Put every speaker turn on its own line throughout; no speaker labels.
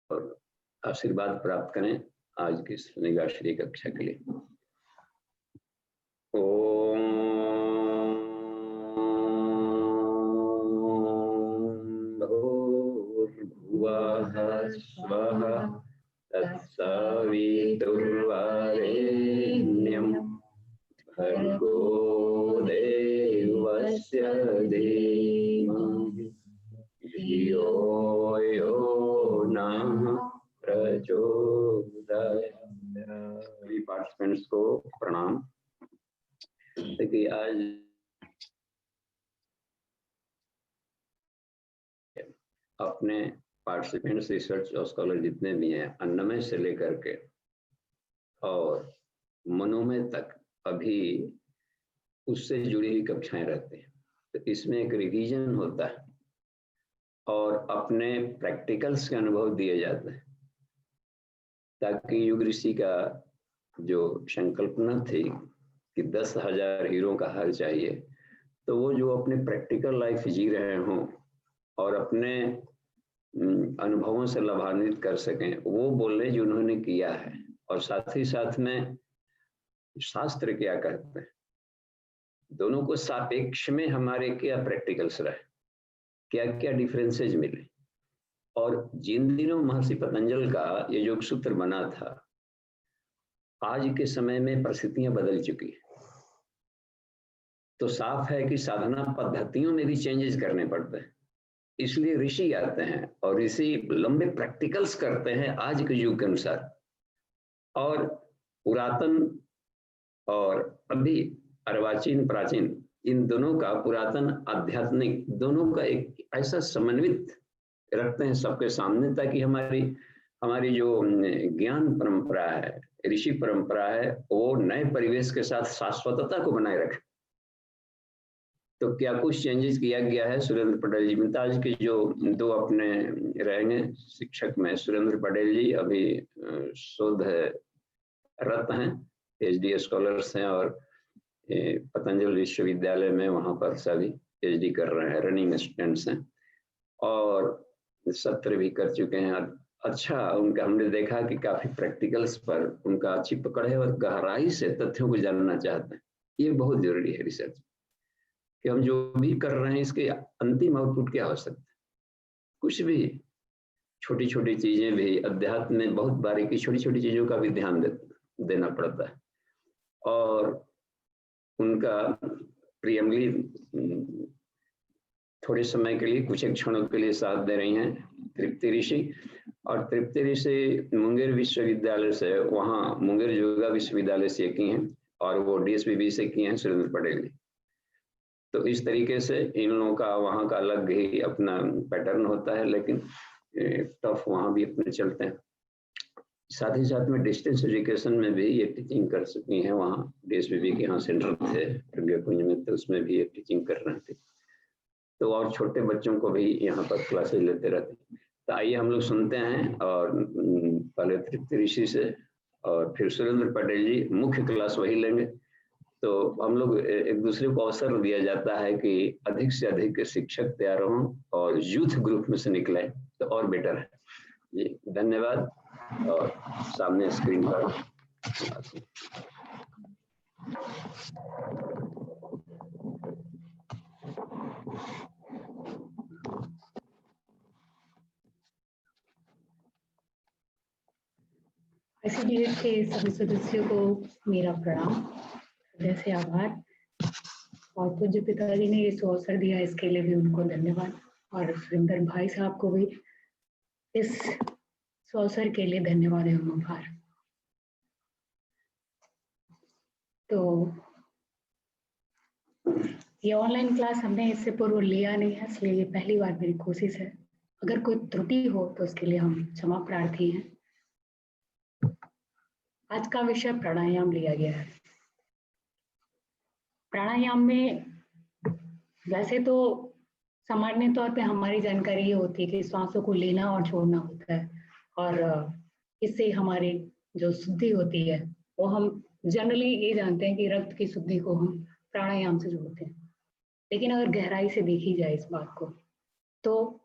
और आशीर्वाद प्राप्त करें आज की निगाश्री कक्षा के लिए। ओम भूर्भुवः स्वः तत्सवितुर्वरेण्यं भर्गो देवस्य धीमहि धियो यो नः प्रचोदयात्। सभी पार्टिसिपेंट्स को प्रणाम। देखिए आज अपने पार्टिसिपेंट्स, रिसर्च और स्कॉलर जितने भी हैं, अन्नमय से लेकर के और मनोमय तक अभी उससे जुड़ी हुई कक्षाएं रहती हैं। तो इसमें एक रिवीजन होता है और अपने प्रैक्टिकल्स के अनुभव दिए जाते हैं, ताकि युग ऋषि का जो संकल्पना थी कि 10,000 हीरो का हाल चाहिए, तो वो जो अपने प्रैक्टिकल लाइफ जी रहे हों और अपने अनुभवों से लाभान्वित कर सकें, वो बोलने जो उन्होंने किया है। और साथ ही साथ में शास्त्र क्या कहते हैं, दोनों को सापेक्ष में हमारे क्या प्रैक्टिकल्स रहे, क्या क्या डिफरेंसेज मिले। और जिन दिनों महर्षि पतंजल का ये योग सूत्र बना था, आज के समय में परिस्थितियां बदल चुकी है, तो साफ है कि साधना पद्धतियों में भी चेंजेस करने पड़ते हैं। इसलिए ऋषि आते हैं और ऋषि लंबे प्रैक्टिकल्स करते हैं आज के युग के अनुसार। और पुरातन और अभी अर्वाचीन प्राचीन, इन दोनों का, पुरातन आध्यात्मिक, दोनों का एक ऐसा समन्वित रखते हैं सबके सामने, ताकि हमारी जो ज्ञान परंपरा है, ऋषि परंपरा है, वो नए परिवेश के साथ शाश्वतता को बनाए रखे। तो क्या कुछ चेंजेस किया गया है सुरेंद्र पटेल जी में। आज के जो दो अपने रहेंगे शिक्षक में, सुरेंद्र पटेल जी अभी शोधरत हैं, PhD स्कॉलर्स हैं और पतंजल विश्वविद्यालय में वहाँ पर सभी PhD कर रहे हैं, रनिंग स्टूडेंट्स हैं और सत्र भी कर चुके हैं। अच्छा, उनका हमने देखा कि काफी प्रैक्टिकल्स पर उनका अच्छी पकड़ है और गहराई से तथ्यों को जानना चाहते हैं। ये बहुत जरूरी है रिसर्च, कि हम जो भी कर रहे हैं इसके अंतिम आउटपुट क्या हो सकता है। कुछ भी छोटी छोटी चीजें भी, अध्यात्म में बहुत बारीकी छोटी छोटी चीजों का भी ध्यान देना पड़ता है। और उनका प्रियमली थोड़े समय के लिए, कुछ एक क्षणों के लिए साथ दे रही हैं तृप्ति ऋषि। और तृप्ति ऋषि मुंगेर विश्वविद्यालय से, वहाँ मुंगेर योगा विश्वविद्यालय से की हैं और वो DSBB से किए हैं सुरेंद्र पटेल जी। तो इस तरीके से इन लोगों का वहाँ का अलग ही अपना पैटर्न होता है, लेकिन टफ वहाँ भी अपने चलते हैं। साथ ही साथ में डिस्टेंस एजुकेशन में भी ये टीचिंग कर चुकी हैं। वहाँ DSBB के यहाँ सेंटर थे प्रज्ञा कुंज में, तो उसमें भी ये टीचिंग कर रहे थे। तो और छोटे बच्चों को भी यहाँ पर क्लासेज लेते रहते हैं। तो आइए हम लोग सुनते हैं, और पहले तृप्ति ऋषि से और फिर सुरेंद्र पटेल जी मुख्य क्लास वही लेंगे। तो हम लोग एक दूसरे को अवसर दिया जाता है कि अधिक से अधिक शिक्षक तैयार हों और यूथ ग्रुप में से निकले तो और बेटर है जी। धन्यवाद। और सामने स्क्रीन पर
ICDS के सभी सदस्यों को मेरा प्रणाम, हृदय से आभार। और पूज्य पिताजी ने ये अवसर दिया, इसके लिए भी उनको धन्यवाद। और सुरेंद्र भाई साहब को भी इस अवसर के लिए धन्यवाद एवं आभार। तो ये ऑनलाइन क्लास हमने इससे पूर्व लिया नहीं है, इसलिए ये पहली बार मेरी कोशिश है। अगर कोई त्रुटि हो तो उसके लिए हम क्षमा प्रार्थी हैं। आज का विषय प्राणायाम लिया गया है। प्राणायाम में वैसे तो सामान्य तौर पे हमारी जानकारी ये होती है कि सांसों को लेना और छोड़ना होता है, और इससे हमारी जो शुद्धि होती है वो हम जनरली ये जानते हैं कि रक्त की शुद्धि को हम प्राणायाम से जोड़ते हैं। लेकिन अगर गहराई से देखी जाए इस बात को, तो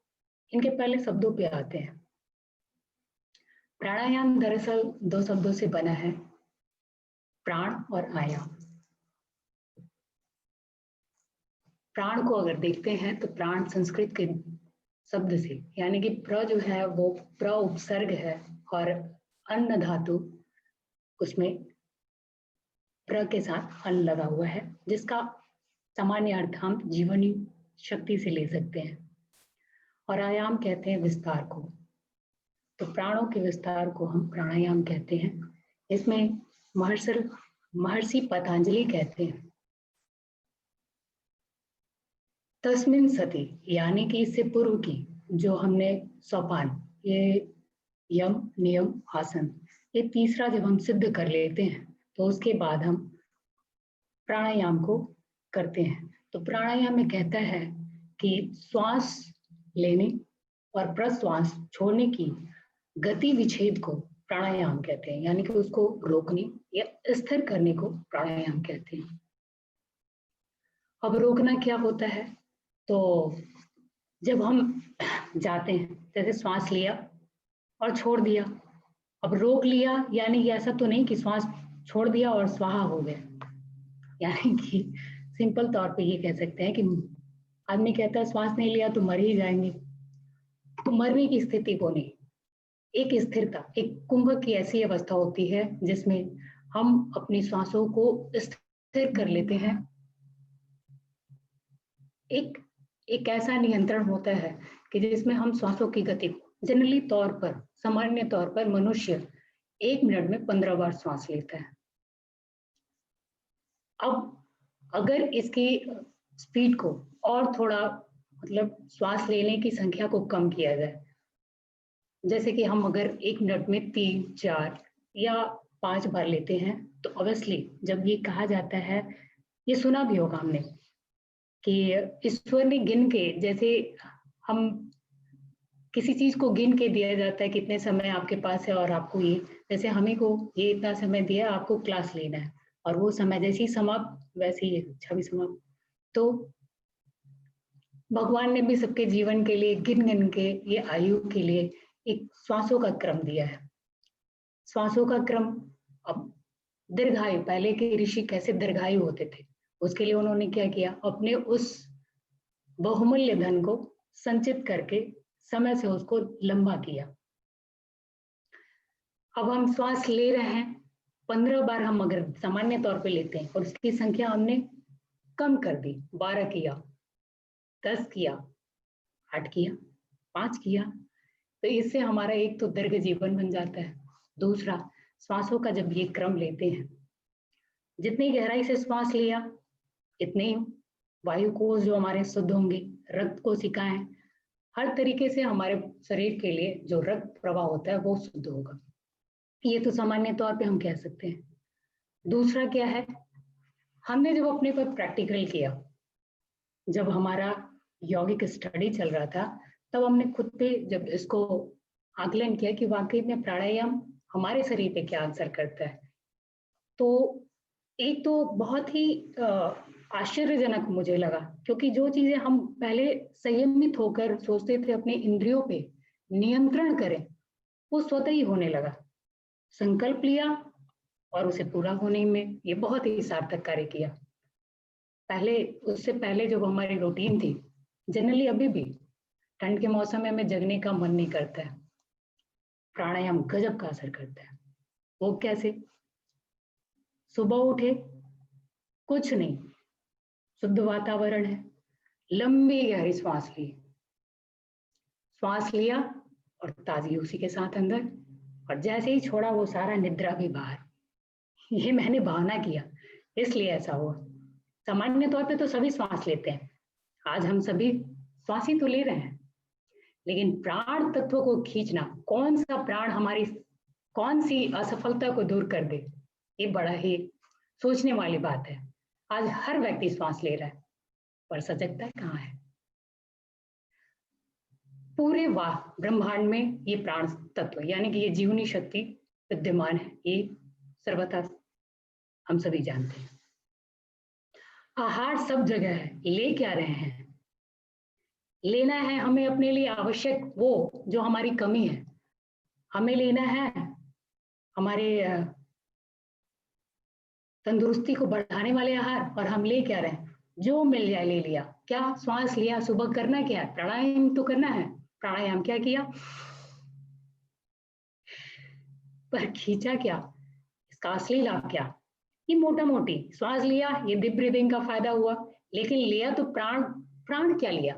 इनके पहले शब्दों पे आते हैं। प्राणायाम दरअसल दो शब्दों से बना है, प्राण और आयाम। प्राण को अगर देखते हैं तो प्राण संस्कृत के शब्द से, यानी कि प्र जो है वो प्र उपसर्ग है और अन्न धातु उसमें प्र के साथ अन्न लगा हुआ है, जिसका सामान्य अर्थ हम जीवनी शक्ति से ले सकते हैं। और आयाम कहते हैं विस्तार को, तो प्राणों के विस्तार को हम प्राणायाम कहते हैं। इसमें महर्षि पतंजलि कहते हैं तस्मिन सति, यानी कि इससे पूर्व की जो हमने सोपान, ये यम नियम आसन, ये तीसरा जब हम सिद्ध कर लेते हैं तो उसके बाद हम प्राणायाम को करते हैं। तो प्राणायाम में कहता है कि श्वास लेने और प्रश्वास छोड़ने की गति विच्छेद को प्राणायाम कहते हैं, यानी कि उसको रोकने या स्थिर करने को प्राणायाम कहते हैं। अब रोकना क्या होता है, तो जब हम जाते हैं, जैसे श्वास लिया और छोड़ दिया, अब रोक लिया, यानी कि ऐसा तो नहीं कि श्वास छोड़ दिया और स्वाहा हो गया, यानी कि सिंपल तौर पे ये कह सकते हैं कि आदमी कहता है श्वास नहीं लिया तो मर ही जाएंगे, तो मरने की स्थिति को नहीं, एक स्थिरता, एक कुंभक की ऐसी अवस्था होती है जिसमें हम अपनी श्वासों को स्थिर कर लेते हैं। एक ऐसा नियंत्रण होता है कि जिसमें हम श्वासों की गति को जनरली तौर पर, सामान्य तौर पर मनुष्य 1 मिनट में 15 बार श्वास लेता है। अब अगर इसकी स्पीड को और थोड़ा, मतलब श्वास लेने की संख्या को कम किया जाए, जैसे कि हम अगर 1 मिनट में 3, 4 या 5 बार लेते हैं, तो ऑब्वियसली जब ये कहा जाता है, ये सुना भी होगा हमने कि ईश्वर ने गिन के, जैसे हम किसी चीज को गिन के दिया जाता है कितने समय आपके पास है और आपको ये, जैसे हमें को ये इतना समय दिया, आपको क्लास लेना है, और वो समय जैसे ही समाप्त वैसे ही कक्षा भी समाप्त। तो भगवान ने भी सबके जीवन के लिए गिन गिन के ये आयु के लिए एक श्वासों का क्रम दिया है। श्वासों का क्रम, अब दीर्घायु, पहले के ऋषि कैसे दीर्घायु होते थे, उसके लिए उन्होंने क्या किया, अपने उस बहुमूल्य धन को संचित करके समय से उसको लंबा किया। अब हम श्वास ले रहे हैं, 15 बार हम अगर सामान्य तौर पे लेते हैं और उसकी संख्या हमने कम कर दी, 12 किया, 10 किया, 8 किया, 5 किया, तो इससे हमारा एक तो दीर्घ जीवन बन जाता है। दूसरा, श्वासों का जब ये क्रम लेते हैं, जितनी गहराई से श्वास लिया इतने ही वायु कोश जो हमारे शुद्ध होंगे, रक्त कोशिकाएं, हर तरीके से हमारे शरीर के लिए जो रक्त प्रवाह होता है वो शुद्ध होगा। ये तो सामान्य तौर पे हम कह सकते हैं। दूसरा क्या है, हमने जब अपने पर प्रैक्टिकल किया, जब हमारा यौगिक स्टडी चल रहा था, तब हमने खुद पे जब इसको आकलन किया कि वाकई में प्राणायाम हमारे शरीर पे क्या असर करता है, तो एक तो बहुत ही आश्चर्यजनक मुझे लगा, क्योंकि जो चीजें हम पहले संयमित होकर सोचते थे अपने इंद्रियों पे नियंत्रण करें, वो स्वतः ही होने लगा। संकल्प लिया और उसे पूरा होने में ये बहुत ही सार्थक कार्य किया। पहले, उससे पहले जो हमारी रूटीन थी, जनरली अभी भी ठंड के मौसम में हमें जगने का मन नहीं करता है, प्राणायाम गजब का असर करता है। वो कैसे, सुबह उठे, कुछ नहीं, शुद्ध वातावरण है, लंबी गहरी श्वास ली, श्वास लिया और ताजगी उसी के साथ अंदर, और जैसे ही छोड़ा वो सारा निद्रा भी बाहर। ये मैंने भावना किया, इसलिए ऐसा हुआ। सामान्य तौर पे तो सभी श्वास लेते हैं, आज हम सभी श्वास ही तो ले रहे हैं, लेकिन प्राण तत्व को खींचना, कौन सा प्राण हमारी कौन सी असफलता को दूर कर दे, ये बड़ा ही सोचने वाली बात है। आज हर व्यक्ति श्वास ले रहा है, पर सजगता कहाँ है? पूरे ब्रह्मांड में ये प्राण तत्व, यानी कि ये जीवनी शक्ति विद्यमान है, ये सर्वथा हम सभी जानते हैं। आहार सब जगह है, ले क्या रहे हैं? लेना है हमें अपने लिए आवश्यक वो जो हमारी कमी है, हमें लेना है हमारे तंदुरुस्ती को बढ़ाने वाले आहार, और हम ले क्या रहे हैं, जो मिल जाए ले लिया। क्या श्वास लिया, सुबह करना क्या है, प्राणायाम तो करना है। प्राणायाम क्या किया, पर खींचा क्या, इसका असली लाभ क्या, ये मोटा मोटी श्वास लिया, ये डीप ब्रीदिंग का फायदा हुआ, लेकिन लिया तो प्राण, प्राण क्या लिया।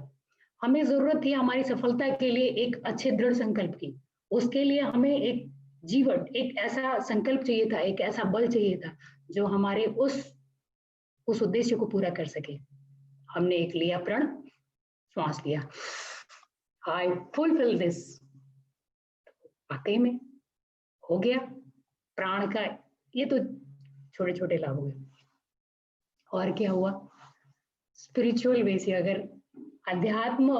हमें जरूरत थी हमारी सफलता के लिए एक अच्छे दृढ़ संकल्प की, उसके लिए हमें एक जीवन, एक ऐसा संकल्प चाहिए था, एक ऐसा बल चाहिए था जो हमारे उस उद्देश्य को पूरा कर सके। हमने एक लिया प्रण, श्वास लिया, आई फुलफिल दिस, वाकई में हो गया। प्राण का ये तो छोटे छोटे लाभ हुए, और क्या हुआ, स्पिरिचुअल वे से अगर अध्यात्म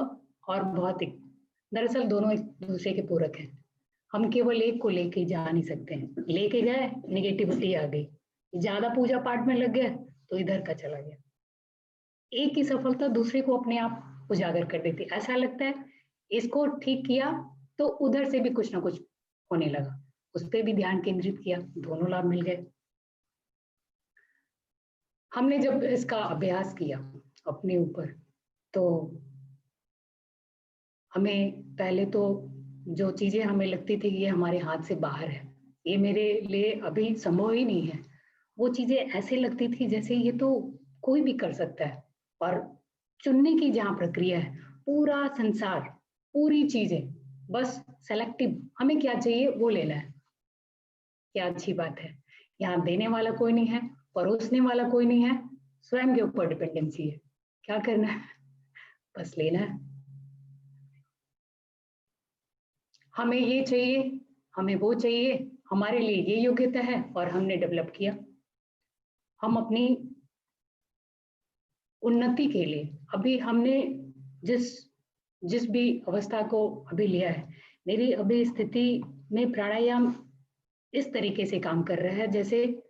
और भौतिक, दरअसल दोनों एक दूसरे के पूरक हैं। हम केवल एक को लेके जा नहीं सकते हैं, लेके गए निगेटिविटी आ गई, ज्यादा पूजा पाठ में लग गए तो इधर का चला गया। एक की सफलता दूसरे को अपने आप उजागर कर देती, ऐसा लगता है इसको ठीक किया तो उधर से भी कुछ ना कुछ होने लगा, उस पर भी ध्यान केंद्रित किया, दोनों लाभ मिल गए। हमने जब इसका अभ्यास किया अपने ऊपर, तो हमें पहले तो जो चीजें हमें लगती थी कि ये हमारे हाथ से बाहर है, ये मेरे लिए अभी संभव ही नहीं है, वो चीजें ऐसे लगती थी जैसे ये तो कोई भी कर सकता है। और चुनने की जहाँ प्रक्रिया है, पूरा संसार, पूरी चीजें, बस सेलेक्टिव, हमें क्या चाहिए वो लेना है। क्या अच्छी बात है, यहाँ देने वाला कोई नहीं है, परोसने वाला कोई नहीं है, स्वयं के ऊपर डिपेंडेंसी है। क्या करना है, बस लेना है। हमें ये चाहिए, हमें वो चाहिए, हमारे लिए ये योग्यता है, और हमने डेवलप किया। हम अपनी उन्नति के लिए अभी हमने जिस जिस भी अवस्था को अभी लिया है, मेरी अभी स्थिति में प्राणायाम इस तरीके से काम कर रहा है, जैसे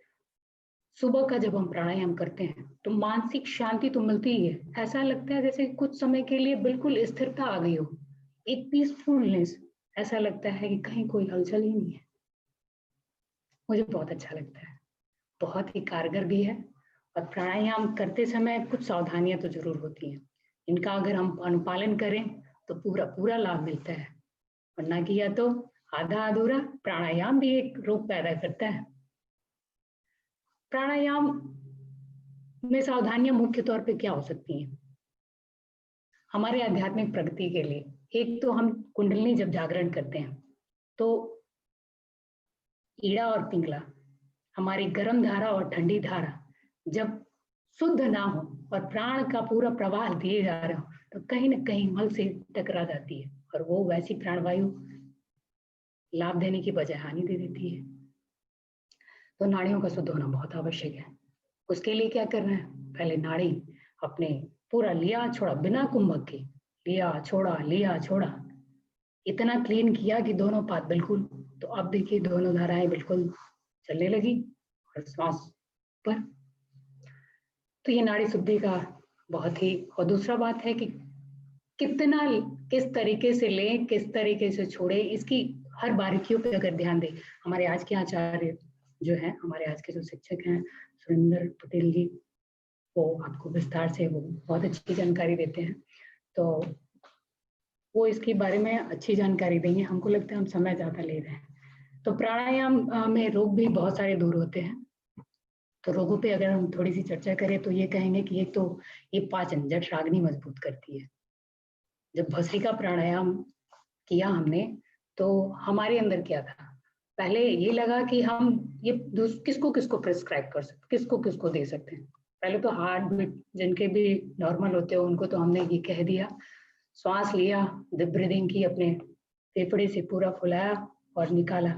सुबह का जब हम प्राणायाम करते हैं तो मानसिक शांति तो मिलती ही है, ऐसा लगता है जैसे कुछ समय के लिए बिल्कुल स्थिरता आ गई हो, एक पीसफुलनेस, ऐसा लगता है कि कहीं कोई हलचल ही नहीं है। मुझे बहुत अच्छा लगता है, बहुत ही कारगर भी है। और प्राणायाम करते समय कुछ सावधानियां तो जरूर होती हैं, इनका अगर हम अनुपालन करें तो पूरा पूरा लाभ मिलता है, वरना किया तो आधा अधूरा। प्राणायाम भी एक रोग पैदा करता है। प्राणायाम में सावधानियां मुख्य तौर पे क्या हो सकती हैं हमारे आध्यात्मिक प्रगति के लिए। एक तो हम कुंडलिनी जब जागरण करते हैं तो ईड़ा और पिंगला, हमारी गर्म धारा और ठंडी धारा जब शुद्ध ना हो और प्राण का पूरा प्रवाह दिए जा रहा हो, तो कहीं ना कहीं मल से टकरा जाती है, और वो वैसी प्राणवायु लाभ देने की बजाय हानि दे देती है। तो नाड़ियों का शुद्ध होना बहुत आवश्यक है। उसके लिए क्या करना है, पहले नाड़ी अपने पूरा लिया छोड़ा, बिना कुंभक के लिया छोड़ा, इतना क्लीन किया कि दोनों पाद बिल्कुल, तो अब देखिए दोनों धाराएं बिल्कुल चलने लगी, और श्वास पर। तो ये नाड़ी शुद्धि का बहुत ही, और दूसरा बात है कि कितना, किस तरीके से लें, किस तरीके से छोड़े, इसकी हर बारीकियों पे अगर ध्यान दें। हमारे आज के आचार्य जो है, हमारे आज के जो शिक्षक हैं सुरेंद्र पटेल जी, वो आपको विस्तार से वो बहुत अच्छी जानकारी देते हैं, तो वो इसके बारे में अच्छी जानकारी देंगे। हमको लगता है हम समय ज्यादा ले रहे हैं। तो प्राणायाम में रोग भी बहुत सारे दूर होते हैं। तो रोगों पे अगर हम थोड़ी सी चर्चा करें तो ये कहेंगे कि एक तो ये पाचन, जठराग्नि मजबूत करती है। जब भस्त्रिका प्राणायाम किया हमने, तो हमारे अंदर क्या था, पहले ये लगा कि हम ये किसको किसको प्रिस्क्राइब कर सकते, किसको किसको दे सकते हैं। पहले तो हार्ट बीट जिनके भी नॉर्मल होते हैं उनको तो हमने ये कह दिया, श्वास लिया, डीप ब्रीदिंग की, अपने फेफड़े से पूरा फुलाया और निकाला।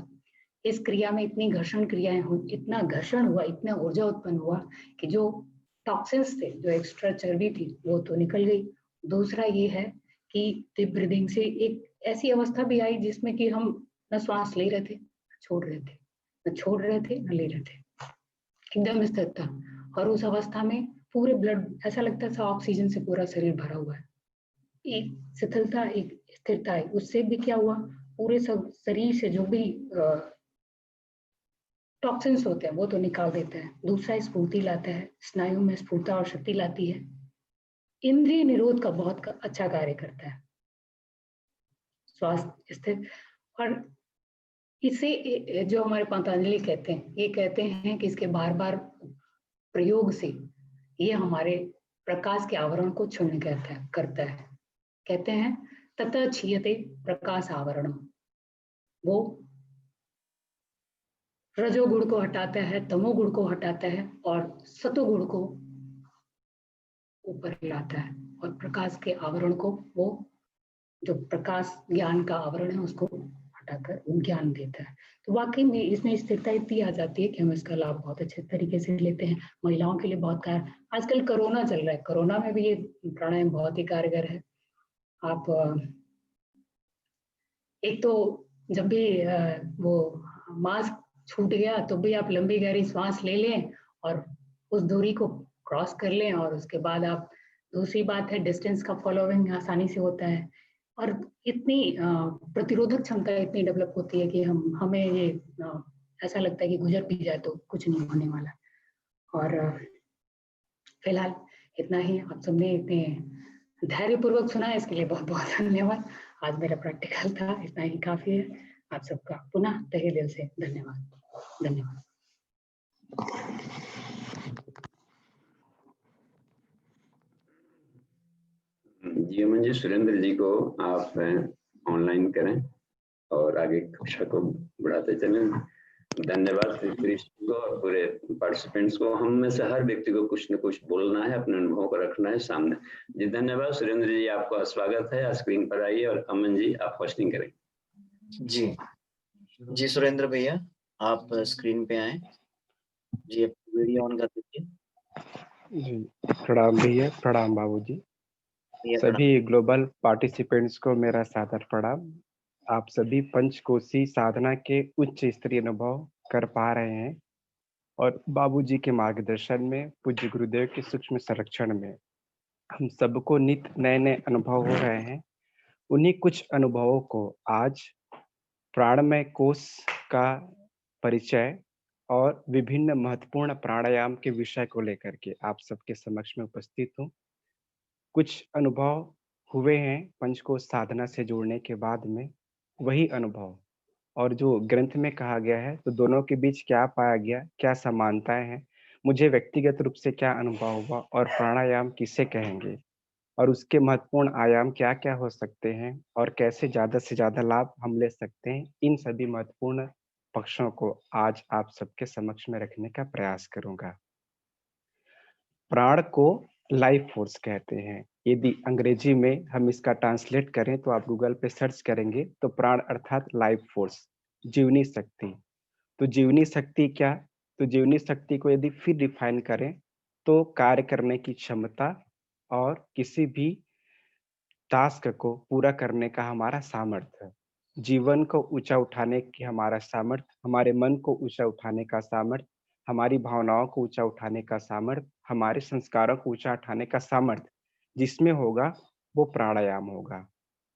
इस क्रिया में इतनी घर्षण क्रियाएं हुई, इतना घर्षण हुआ, इतना ऊर्जा उत्पन्न हुआ कि जो टॉक्सिन्स थे, जो एक्स्ट्रा चर्बी थी, वो तो निकल गई। दूसरा ये है कि डीप ब्रीदिंग से एक ऐसी अवस्था भी आई जिसमें कि हम न श्वास ले रहे थे, छोड़ रहे थे, न छोड़ रहे थे न ले रहे थे, एकदम स्थिर था। और उस अवस्था में पूरे ब्लड, ऐसा लगता था ऑक्सीजन से पूरा शरीर भरा हुआ है। एक शिथिलता, एक स्थिरता है। उससे भी क्या हुआ, पूरे सब शरीर से जो भी टॉक्सिन्स होते हैं वो तो निकाल देता है। दूसरा स्फूर्ति लाता है, स्नायु में स्फूर्ता और शक्ति लाती है। इंद्रिय निरोध का बहुत अच्छा कार्य करता है, स्वास्थ्य स्थिर। और इसे जो हमारे पतंजलि कहते हैं, ये कहते हैं कि इसके बार बार प्रयोग से ये हमारे प्रकाश के आवरण को क्षुण्ण करता है। कहते हैं ततः क्षीयते प्रकाश आवरण, वो रजोगुण को हटाता है, तमोगुण को हटाता है और सतोगुण को ऊपर लाता है और प्रकाश के आवरण को, वो जो प्रकाश ज्ञान का आवरण है उसको हटाकर ज्ञान देता है। तो वाकई में इसमें स्थिरता इतनी आ जाती है कि हम इसका लाभ बहुत अच्छे तरीके से लेते हैं। महिलाओं के लिए बहुत कार, आजकल कोरोना चल रहा है, कोरोना में भी ये प्राणायाम बहुत ही कारगर है। आप एक तो जब भी वो मास्क छूट गया तो भी आप लंबी गहरी सांस ले लें और उस दूरी को क्रॉस कर लें, और उसके बाद आप, दूसरी बात है डिस्टेंस का फॉलोइंग आसानी से होता है और इतनी प्रतिरोधक क्षमता इतनी डेवलप होती है कि हमें ये ऐसा लगता है कि गुजर भी जाए तो कुछ नहीं होने वाला। और फिलहाल इतना ही। आप सबने इतने धैर्यपूर्वक सुना है, इसके लिए बहुत बहुत धन्यवाद। आज मेरा प्रैक्टिकल था, इतना ही काफी है। आप सबका पुनः तहे दिल से धन्यवाद। धन्यवाद।
जी अमन जी, सुरेंद्र जी को आप ऑनलाइन करें और आगे कक्षा को बढ़ाते चलें। धन्यवाद श्री कृष्ण को और पूरे पार्टिसिपेंट्स को। हम में से हर व्यक्ति को कुछ न कुछ बोलना है, अपने अनुभव को रखना है सामने। जी धन्यवाद। सुरेंद्र जी आपका स्वागत है, स्क्रीन पर आइए और अमन जी आप होस्टिंग करें।
जी जी सुरेंद्र भैया आप स्क्रीन पे आए जी, वीडियो ऑन कर दीजिए।
जी प्रणाम भैया, प्रणाम बाबूजी। सभी ग्लोबल पार्टिसिपेंट्स को मेरा सादर प्रणाम। आप सभी पंचकोशी साधना के उच्च स्तरीय अनुभव कर पा रहे हैं और बाबूजी के मार्गदर्शन में, पूज्य गुरुदेव के सूक्ष्म संरक्षण में हम सबको नित्य नए नए अनुभव हो रहे हैं। उन्हीं कुछ अनुभवों को आज प्राणमय कोश का परिचय और विभिन्न महत्वपूर्ण प्राणायाम के विषय को लेकर के आप सबके समक्ष में उपस्थित हूँ। कुछ अनुभव हुए हैं पंचकोश साधना से जुड़ने के बाद में, वही अनुभव और जो ग्रंथ में कहा गया है, तो दोनों के बीच क्या पाया गया, क्या समानताएं हैं, मुझे व्यक्तिगत रूप से क्या अनुभव हुआ और प्राणायाम किसे कहेंगे और उसके महत्वपूर्ण आयाम क्या-क्या हो सकते हैं और कैसे ज़्यादा से ज़्यादा लाभ हम ले सकते हैं, इन सभी महत्वपूर्ण पक्षों को आज आप सबके समक्ष में रखने का प्रयास करूँगा। प्राण को लाइफ फोर्स कहते हैं। यदि अंग्रेजी में हम इसका ट्रांसलेट करें तो आप गूगल पे सर्च करेंगे तो प्राण अर्थात लाइफ फोर्स, जीवनी शक्ति। तो जीवनी शक्ति क्या? तो जीवनी शक्ति को यदि फिर डिफाइन करें तो कार्य करने की क्षमता और किसी भी टास्क को पूरा करने का हमारा सामर्थ्य, जीवन को ऊंचा उठाने की हमारा सामर्थ्य, हमारे मन को ऊंचा उठाने का सामर्थ्य, हमारी भावनाओं को ऊंचा उठाने का सामर्थ्य, हमारे संस्कारों को ऊंचा उठाने का सामर्थ्य जिसमें होगा वो प्राणायाम होगा।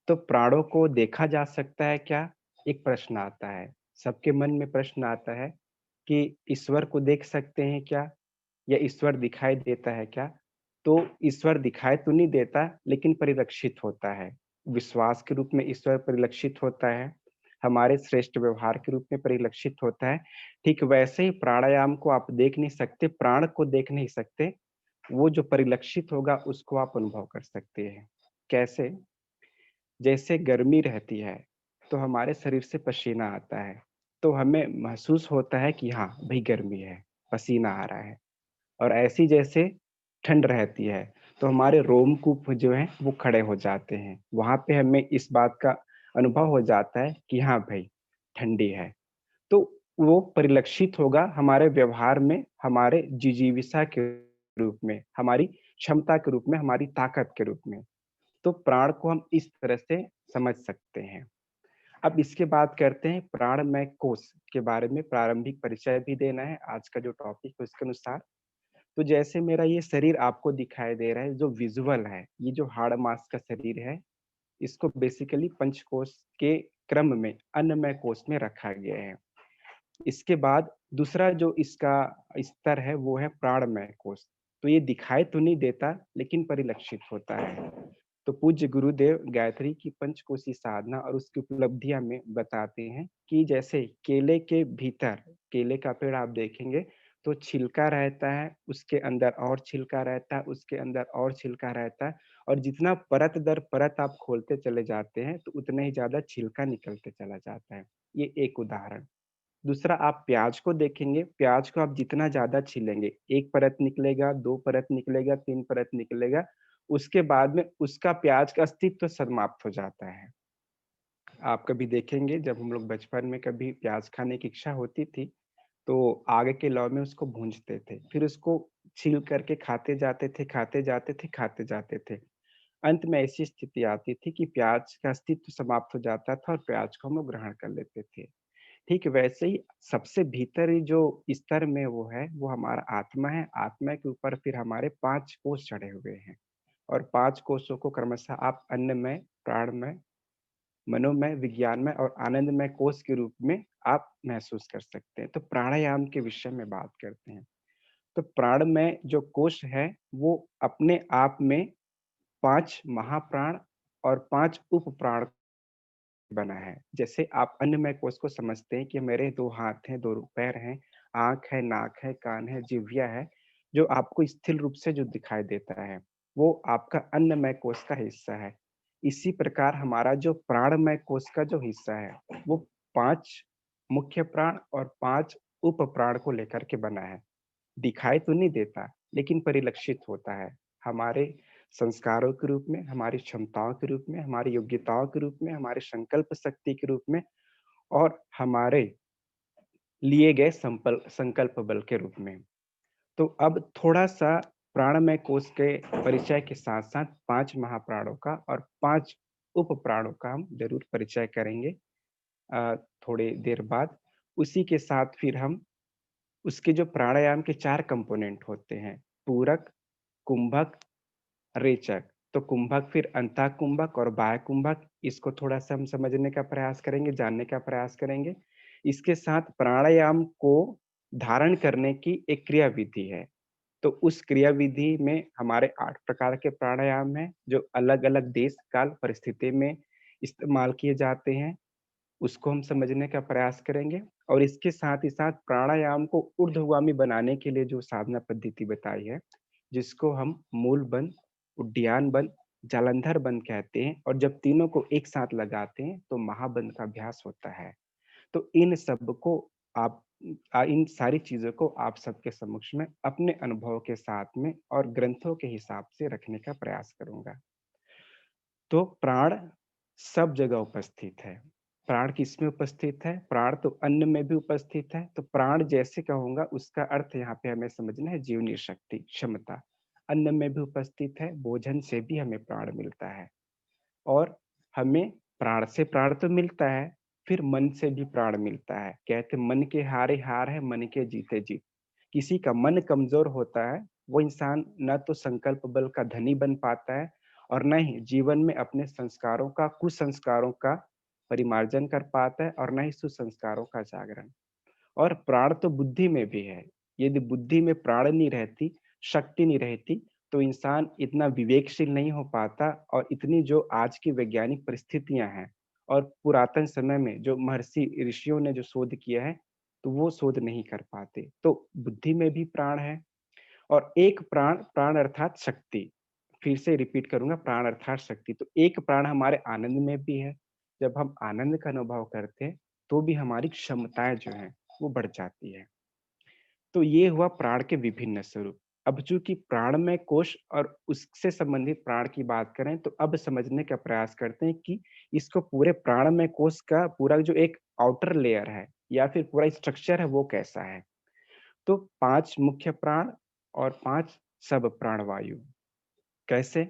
तो प्राणों को देखा जा सकता है क्या? एक प्रश्न आता है, सबके मन में प्रश्न आता है कि ईश्वर को देख सकते हैं क्या? या ईश्वर दिखाई देता है क्या? तो ईश्वर दिखाई तो नहीं देता, लेकिन परिलक्षित होता है। विश्वास के रूप में ईश्वर परिलक्षित होता है, हमारे श्रेष्ठ व्यवहार के रूप में परिलक्षित होता है। ठीक वैसे ही प्राणायाम को आप देख नहीं सकते, प्राण को देख नहीं सकते, वो जो परिलक्षित होगा उसको आप अनुभव कर सकते हैं। कैसे? जैसे गर्मी रहती है, तो हमारे शरीर से पसीना आता है, तो हमें महसूस होता है कि हाँ, भई गर्मी है, पसीना आ रहा है। और ऐसी जैसे ठंड रहती है, तो हमारे रोमकूप जो हैं वो खड़े हो जाते हैं। वहाँ पे हमें इस बात का अनुभव हो जाता है कि हाँ भाई, ठंडी है। तो वो परिलक्षित होगा हमारे व्यवहार में, हमारे जिजीविषा के रूप में, हमारी क्षमता के रूप में, हमारी ताकत के रूप में। तो प्राण को हम इस तरह से समझ सकते हैं। अब इसके बाद करते हैं प्राणमय कोश के बारे में प्रारंभिक परिचय भी देना है आज का जो टॉपिक है उसके अनुसार। तो जैसे मेरा ये शरीर आपको दिखाई दे रहा है, जो विजुअल है, ये जो हाड़ मांस का शरीर है, इसको बेसिकली पंचकोश के क्रम में अन्नमय कोश में रखा गया है। इसके बाद दूसरा जो इसका स्तर है वो है प्राणमय कोश। तो ये दिखाई तो नहीं देता लेकिन परिलक्षित होता है। तो पूज्य गुरुदेव गायत्री की पंचकोशी साधना और उसकी उपलब्धियां में बताते हैं कि जैसे केले के भीतर, केले का पेड़ आप देखेंगे तो छिलका रहता है, उसके अंदर और छिलका रहता है, उसके अंदर और छिलका रहता है, और जितना परत दर परत आप खोलते चले जाते हैं तो उतना ही ज्यादा छिलका निकलते चला जाता है। ये एक उदाहरण। दूसरा, आप प्याज को देखेंगे, प्याज को आप जितना ज़्यादा छीलेंगे, 1 परत निकलेगा, 2 परत निकलेगा, 3 परत निकलेगा, उसके बाद में उसका प्याज का अस्तित्व समाप्त हो जाता है। आप कभी देखेंगे जब हम लोग बचपन में कभी प्याज खाने की इच्छा होती थी, तो आगे के लौ में उसको भूँजते थे, फिर उसको छील करके खाते जाते थे, खाते जाते थे, खाते जाते थे। अंत में ऐसी स्थिति आती थी कि प्याज का अस्तित्व समाप्त हो जाता था और प्याज को हम लोग ग्रहण कर लेते थे। ठीक वैसे ही सबसे भीतरी जो स्तर में वो है, वो हमारा आत्मा है। आत्मा के ऊपर फिर हमारे 5 कोष चढ़े हुए हैं और 5 कोषों को क्रमशः आप अन्नमय, प्राणमय, मनोमय, विज्ञानमय और आनंदमय कोष के रूप में आप महसूस कर सकते हैं। तो प्राणायाम के विषय में बात करते हैं। तो प्राणमय जो कोष है, वो अपने आप में 5 महाप्राण और 5 उपप्राण बना है। जैसे आप अन्नमय कोश को समझते हैं कि मेरे 2 हाथ हैं, 2 पैर हैं, आँख है, नाक है, कान है, जिह्वा है, जो आपको स्थिर रूप से जो दिखाई देता है, वो आपका अन्नमय कोश का हिस्सा है। इसी प्रकार हमारा जो प्राणमय कोश का जो हिस्सा है, वो 5 मुख्य प्राण और 5 उप प्राण को लेकर के बना है। दिखाई तो नहीं देता, लेकिन परिलक्षित होता है। हमारे संस्कारों के रूप में, हमारी क्षमताओं के रूप में, हमारी योग्यताओं के रूप में, हमारे संकल्प शक्ति के रूप में और हमारे लिए गए संकल्प बल के रूप में। तो अब थोड़ा-सा प्राणमय कोश के परिचय के साथ-साथ 5 महाप्राणों का और 5 उप प्राणों का हम ज़रूर परिचय करेंगे थोड़ी देर बाद। उसी के साथ फिर हम उसके जो प्राणायाम के 4 कंपोनेंट होते हैं, पूरक, कुंभक, रेचक। तो कुंभक फिर अंतःकुंभक और बाह्य कुंभक, इसको थोड़ा-सा हम समझने का प्रयास करेंगे, जानने का प्रयास करेंगे। इसके साथ प्राणायाम को धारण करने की एक क्रिया विधि है। तो उस क्रिया विधि में हमारे 8 प्रकार के प्राणायाम हैं, जो अलग-अलग देश, काल, परिस्थिति में इस्तेमाल किए जाते हैं। उसको हम समझने का प्रयास करेंगे और इसके साथ ही साथ प्राणायाम को ऊर्ध्वगामी बनाने के लिए जो साधना पद्धति बताई है, जिसको हम मूल बंध, उड्डयन बंध, जालंधर बंध कहते हैं, और जब तीनों को एक साथ लगाते हैं तो महाबंध का अभ्यास होता है। तो इन सब को आप इन सारी चीज़ों को आप सबके समक्ष में अपने अनुभव के साथ में और ग्रंथों के हिसाब से रखने का प्रयास करूँगा। तो प्राण सब जगह उपस्थित है। प्राण किसमें उपस्थित है? प्राण तो अन्न में भी उपस्थित है। तो प्राण जैसे कहूँगा उसका अर्थ यहाँ पे हमें समझना है जीवनी शक्ति, क्षमता। अन्न में भी उपस्थित है, भोजन से भी हमें प्राण मिलता है और हमें प्राण से प्राण तो मिलता है, फिर मन से भी प्राण मिलता है। कहते मन के हारे हार है, मन के जीते जीत। किसी का मन कमज़ोर होता है, वो इंसान ना तो संकल्प बल का धनी बन पाता है और ना ही जीवन में अपने संस्कारों का, कुसंस्कारों का परिमार्जन कर पाता है और ना ही सुसंस्कारों का जागरण। और प्राण तो बुद्धि में भी है। यदि बुद्धि में प्राण नहीं रहती, शक्ति नहीं रहती, तो इंसान इतना विवेकशील नहीं हो पाता और इतनी जो आज की वैज्ञानिक परिस्थितियाँ हैं और पुरातन समय में जो महर्षि ऋषियों ने जो शोध किया है, तो वो शोध नहीं कर पाते। तो बुद्धि में भी प्राण है और एक प्राण, प्राण अर्थात शक्ति। फिर से रिपीट करूँगा, प्राण अर्थात शक्ति। तो एक प्राण हमारे आनंद में भी है। जब हम आनंद का अनुभव करते हैं, तो भी हमारी क्षमताएँ जो हैं, वो बढ़ जाती है। तो ये हुआ प्राण के विभिन्न स्वरूप। अब चूँकि प्राणमय कोश और उससे संबंधित प्राण की बात करें, तो अब समझने का प्रयास करते हैं कि इसको पूरे प्राणमय कोश का पूरा जो एक आउटर लेयर है या फिर पूरा स्ट्रक्चर है, वो कैसा है। तो 5 मुख्य प्राण और 5 सब प्राणवायु। कैसे?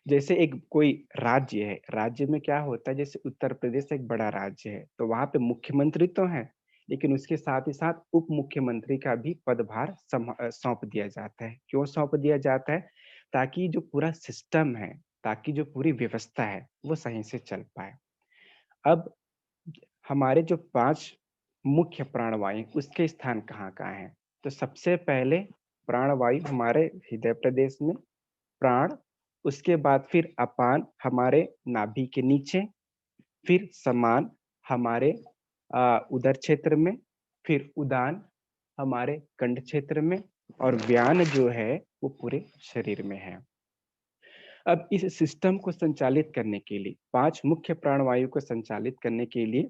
जैसे एक कोई राज्य है, राज्य में क्या होता है, जैसे उत्तर प्रदेश एक बड़ा राज्य है, तो वहाँ पे मुख्यमंत्री तो हैं, लेकिन उसके साथ ही साथ उप मुख्यमंत्री का भी पदभार सौंप दिया जाता है। क्यों सौंप दिया जाता है? ताकि जो पूरा सिस्टम है, ताकि जो पूरी व्यवस्था है, वो सही से चल पाए। अब हमारे जो 5 मुख्य प्राणवायु उसके स्थान कहाँ-कहाँ हैं? तो सबसे पहले प्राणवायु हमारे हृदय प्रदेश में, प्राण, उसके बाद फिर अपान हमारे नाभि के नीचे, फिर समान हमारे उदर क्षेत्र में, फिर उदान हमारे कंठ क्षेत्र में और व्यान जो है वो पूरे शरीर में है। अब इस सिस्टम को संचालित करने के लिए 5 मुख्य प्राणवायु को संचालित करने के लिए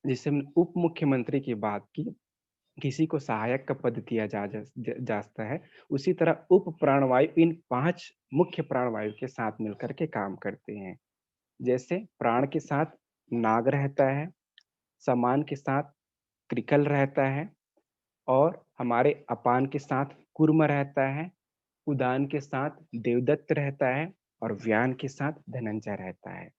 जैसे हमने उप मुख्यमंत्री की बात की, किसी को सहायक का पद दिया जाता है, उसी तरह उप प्राणवायु इन 5 मुख्य प्राणवायु के साथ मिलकर के काम करते हैं। जैसे प्राण के साथ नाग रहता है, समान के साथ कृकल रहता है और हमारे अपान के साथ कूर्म रहता है, उदान के साथ देवदत्त रहता है और व्यान के साथ धनंजय रहता है।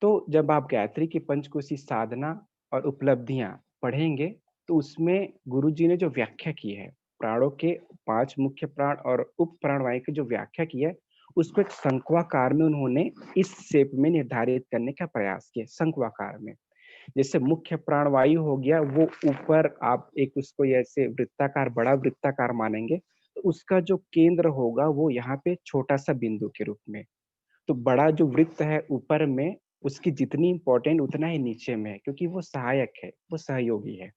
तो जब आप गायत्री की पंचकोशी साधना और उपलब्धियां पढ़ेंगे तो उसमें गुरुजी ने जो व्याख्या की है प्राणों के 5 मुख्य प्राण और उप प्राणवायु की जो व्याख्या की है उसको एक शंक्वाकार में उन्होंने इस शेप में निर्धारित करने का प्रयास किया, शंक्वाकार में। जैसे मुख्य प्राणवायु हो गया वो ऊपर आप एक उसको ऐसे वृत्ताकार, बड़ा वृत्ताकार मानेंगे तो उसका जो केंद्र होगा वो यहाँ पे छोटा सा बिंदु के रूप में। तो बड़ा जो वृत्त है ऊपर में उसकी जितनी इम्पोर्टेंट उतना ही नीचे में है क्योंकि वो सहायक है, वो सहयोगी है।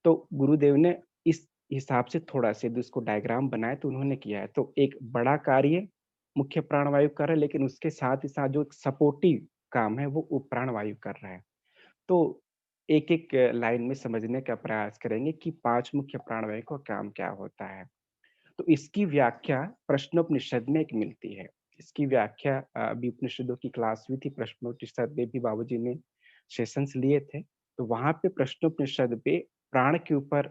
तो गुरुदेव ने इस हिसाब से थोड़ा-सा यदि उसको डायग्राम बनाया तो उन्होंने किया है। तो एक बड़ा कार्य मुख्य प्राणवायु कर रहा है लेकिन उसके साथ ही साथ जो सपोर्टिव काम है वो उप प्राणवायु कर रहा है। तो एक-एक लाइन में समझने का प्रयास करेंगे कि 5 मुख्य प्राणवायु का काम क्या होता है। तो इसकी व्याख्या प्रश्नोपनिषद में एक मिलती है। इसकी व्याख्या अभी उपनिषदों की क्लास हुई थी, प्रश्नोपनिषद में भी बाबूजी ने सेशंस लिए थे। तो वहाँ पे प्रश्नोपनिषद पे प्राण के ऊपर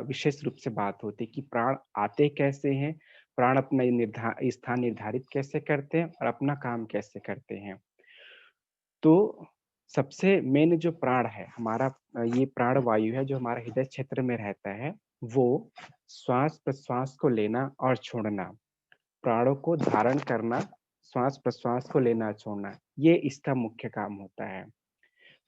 विशेष रूप से बात होती है कि प्राण आते कैसे हैं, प्राण अपना स्थान निर्धारित कैसे करते हैं और अपना काम कैसे करते हैं। तो सबसे मेन जो प्राण है हमारा ये प्राण वायु है जो हमारा हृदय क्षेत्र में रहता है, वो श्वास-प्रश्वास को लेना और छोड़ना, प्राणों को धारण करना, श्वास-प्रश्वास को लेना छोड़ना, ये इसका मुख्य काम होता है।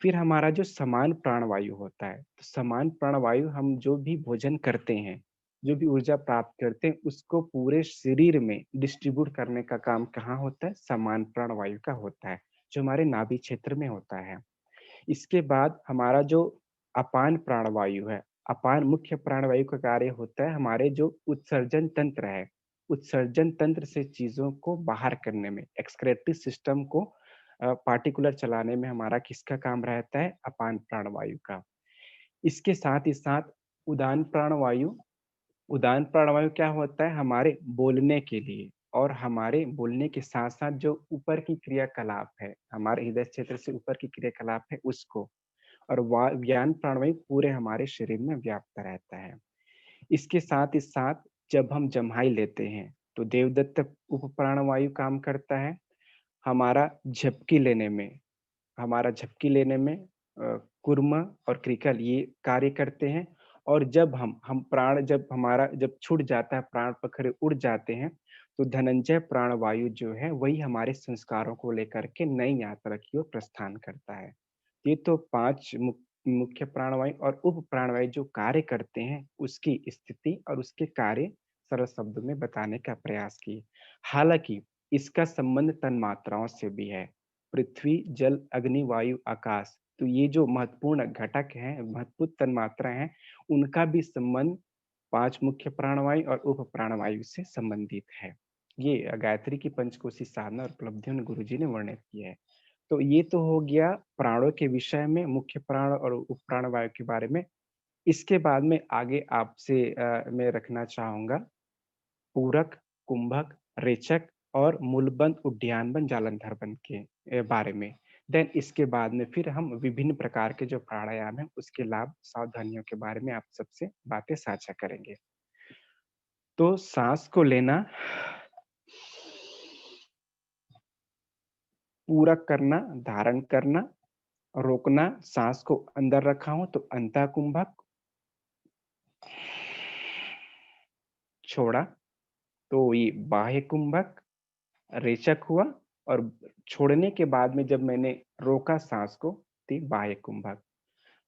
फिर हमारा जो समान प्राणवायु होता है, तो समान प्राणवायु हम जो भी भोजन करते हैं, जो भी ऊर्जा प्राप्त करते हैं, उसको पूरे शरीर में डिस्ट्रीब्यूट करने का काम कहाँ होता है? समान प्राणवायु का होता है, जो हमारे नाभि क्षेत्र में होता है। इसके बाद हमारा जो अपान प्राणवायु है, अपान मुख्य प्राणवायु का कार्य होता है हमारे जो उत्सर्जन तंत्र है, उत्सर्जन तंत्र से चीज़ों को बाहर करने में, एक्सक्रीटरी सिस्टम को पार्टिकुलर चलाने में हमारा किसका काम रहता है? अपान प्राणवायु का। इसके साथ ही साथ उदान प्राणवायु, उदान प्राणवायु क्या होता है? हमारे बोलने के लिए और हमारे बोलने के साथ-साथ जो ऊपर की क्रियाकलाप है, हमारे हृदय क्षेत्र से ऊपर की क्रियाकलाप है उसको और व्यान प्राणवायु पूरे हमारे शरीर में व्याप्त रहता है। इसके साथ ही साथ जब हम जम्हाई लेते हैं, तो देवदत्त उप प्राणवायु काम करता है। हमारा झपकी लेने में हमारा झपकी लेने में कूर्म और क्रिकल ये कार्य करते हैं और जब हम प्राण जब छूट जाता है, प्राण पखेरु उड़ जाते हैं, तो धनंजय प्राणवायु जो है वही हमारे संस्कारों को लेकर के नई यात्रा की ओर प्रस्थान करता है। ये तो 5 मुख्य प्राणवायु और उप प्राणवायु जो कार्य करते हैं, उसकी स्थिति और उसके कार्य सरल शब्दों में बताने का प्रयास किए। हालाँकि इसका संबंध तन्मात्राओं से भी है। पृथ्वी, जल, अग्नि, वायु, आकाश, तो ये जो महत्वपूर्ण घटक हैं, महत्वपूर्ण तन्मात्राएँ हैं, उनका भी संबंध 5 मुख्य प्राणवायु और उप प्राणवायु से संबंधित है। ये गायत्री की पंचकोशी साधना और उपलब्धियों में गुरुजी ने वर्णित किया है। तो ये तो हो गया प्राणों के विषय में, मुख्य प्राण और उप प्राणवायु के बारे में। इसके बाद में आगे आपसे मैं रखना चाहूँगा पूरक, कुंभक, रेचक और मूलबंध, उड्डयनबंध, जालंधरबंध के बारे में। देन इसके बाद में फिर हम विभिन्न प्रकार के जो प्राणायाम हैं, उसके लाभ, सावधानियों के बारे में आप सबसे बातें साझा करेंगे। तो साँस को लेना, पूरक करना, धारण करना, रोकना, साँस को अंदर रखा हूँ तो अंतःकुंभक, छोड़ा तो ये बाह्य कुंभक, रेचक हुआ और छोड़ने के बाद में जब मैंने रोका साँस को, तो बाह्य कुंभक।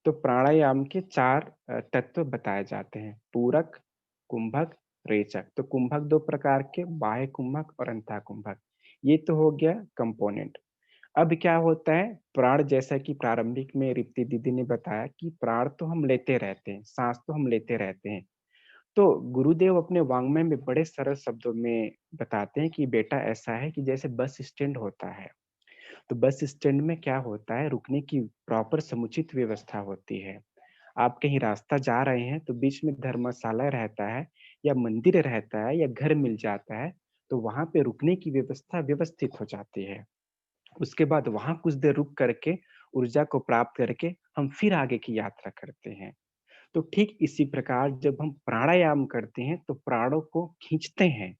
तो प्राणायाम के 4 तत्व बताए जाते हैं, पूरक, कुंभक, रेचक। तो कुंभक 2 प्रकार के, बाह्य कुंभक और अंतः कुंभक। ये तो हो गया कंपोनेंट। अब क्या होता है, प्राण, जैसा कि प्रारंभिक में रिप्ती दीदी ने बताया कि प्राण तो हम लेते रहते हैं, सांस तो हम लेते रहते हैं। तो गुरुदेव अपने वाङ्मय में बड़े सरल शब्दों में बताते हैं कि बेटा ऐसा है कि जैसे बस स्टैंड होता है, तो बस स्टैंड में क्या होता है, रुकने की प्रॉपर समुचित व्यवस्था होती है। आप कहीं रास्ता जा रहे हैं तो बीच में धर्मशाला रहता है या मंदिर रहता है या घर मिल जाता है, तो वहाँ पे रुकने की व्यवस्था व्यवस्थित हो जाती है। उसके बाद वहाँ कुछ देर रुक करके ऊर्जा को प्राप्त करके हम फिर आगे की यात्रा करते हैं। तो ठीक इसी प्रकार जब हम प्राणायाम करते हैं तो प्राणों को खींचते हैं।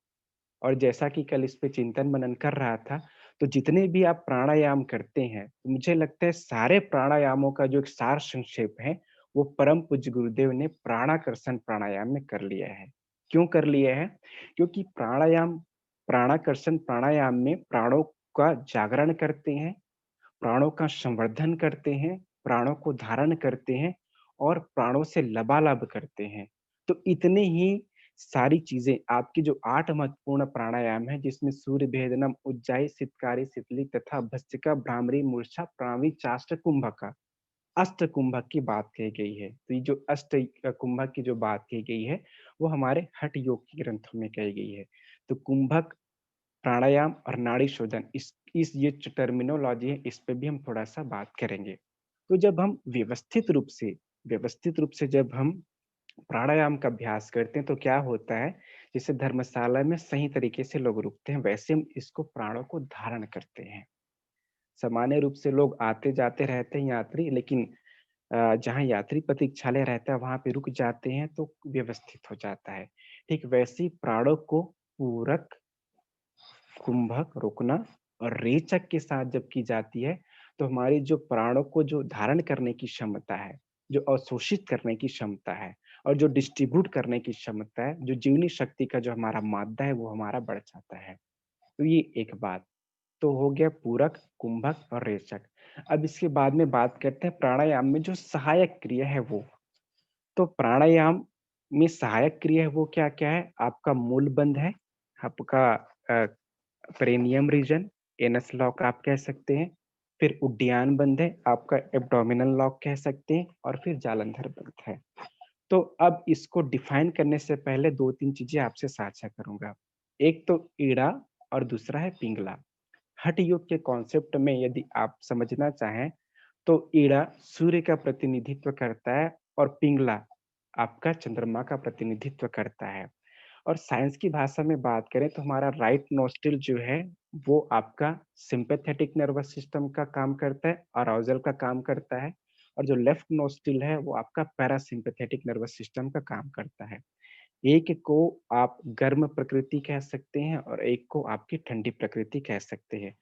और जैसा कि कल इस पे चिंतन मनन कर रहा था, तो जितने भी आप प्राणायाम करते हैं, तो मुझे लगता है सारे प्राणायामों का जो एक सार संक्षेप है, वो परम पूज्य गुरुदेव ने प्राणाकर्षण प्राणायाम में कर लिया है। क्यों कर लिया है? क्योंकि प्राणाकर्षण प्राणायाम में प्राणों का जागरण करते हैं, प्राणों का संवर्धन करते हैं, प्राणों को धारण करते हैं और प्राणों से लबालब करते हैं। तो इतने ही सारी चीज़ें आपकी जो 8 महत्वपूर्ण प्राणायाम है, जिसमें सूर्य भेदनम, उज्जाई, सितकारी, सितली तथा भस्त्रिका, भ्रामरी, मूर्छा, प्राणावी, चाष्ट, कुंभका, अष्ट कुंभक की बात कही गई है। तो ये जो अष्ट कुंभक की जो बात कही गई है, वो हमारे हठ योग के ग्रंथों में कही गई है। तो कुंभक, प्राणायाम और नाड़ी शोधन, इस ये जो टर्मिनोलॉजी है, इस पे भी हम थोड़ा-सा बात करेंगे। तो जब हम व्यवस्थित रूप से जब हम प्राणायाम का अभ्यास करते हैं, तो क्या होता है, जैसे धर्मशाला में सही तरीके से लोग रुकते हैं, वैसे हम इसको प्राणों को धारण करते हैं। सामान्य रूप से लोग आते-जाते रहते हैं यात्री, लेकिन जहाँ यात्री प्रतीक्षालय रहता है, वहाँ पे रुक जाते हैं, तो व्यवस्थित हो जाता है। ठीक वैसे ही प्राणों को पूरक, कुंभक, रुकना और रेचक के साथ जब की जाती है, तो हमारी जो प्राणों को जो धारण करने की क्षमता है, जो अवशोषित करने की क्षमता है और जो डिस्ट्रीब्यूट करने की क्षमता है, जो जीवनी शक्ति का जो हमारा मादा है, वो हमारा बढ़ जाता है। तो ये एक बात तो हो गया, पूरक, कुंभक और रेचक। अब इसके बाद में बात करते हैं प्राणायाम में जो सहायक क्रिया है वो। तो प्राणायाम में सहायक क्रिया है वो क्या-क्या है? आपका मूल बंध है, आपका अ, पेरिनियम रीजन, एनस लॉक आप कह सकते हैं, फिर उड्डयन बंध है, आपका एब्डोमिनल लॉक कह सकते हैं और फिर जालंधर बंध है। तो अब इसको डिफाइन करने से पहले 2-3 चीज़ें आपसे साझा करूँगा। एक तो इड़ा और दूसरा है पिंगला। हठ योग के कॉन्सेप्ट में यदि आप समझना चाहें, तो इड़ा सूर्य का प्रतिनिधित्व करता है और पिंगला आपका चंद्रमा का प्रतिनिधित्व करता है। और साइंस की भाषा में बात करें तो हमारा राइट नोस्ट्रिल जो है, वो आपका सिम्पैथेटिक नर्वस सिस्टम का काम करता है, अराउज़ल का काम करता है, और जो लेफ्ट नोस्ट्रिल है, वो आपका पैरासिम्पैथेटिक नर्वस सिस्टम का काम करता है। एक को आप गर्म प्रकृति कह सकते हैं और एक को आपकी ठंडी प्रकृति कह सकते हैं।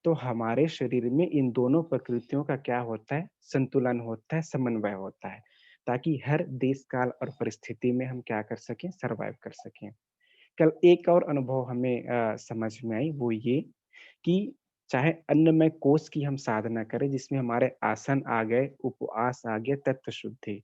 तो हमारे शरीर में इन दोनों प्रकृतियों का क्या होता है, संतुलन होता है, समन्वय होता है, ताकि हर देश, काल और परिस्थिति में हम क्या कर सकें, सर्वाइव कर सकें। कल एक और अनुभव हमें समझ में आई, वो ये कि चाहे अन्नमय कोश की हम साधना करें, जिसमें हमारे आसन आ गए, उपवास आ गया, तत्व शुद्धि,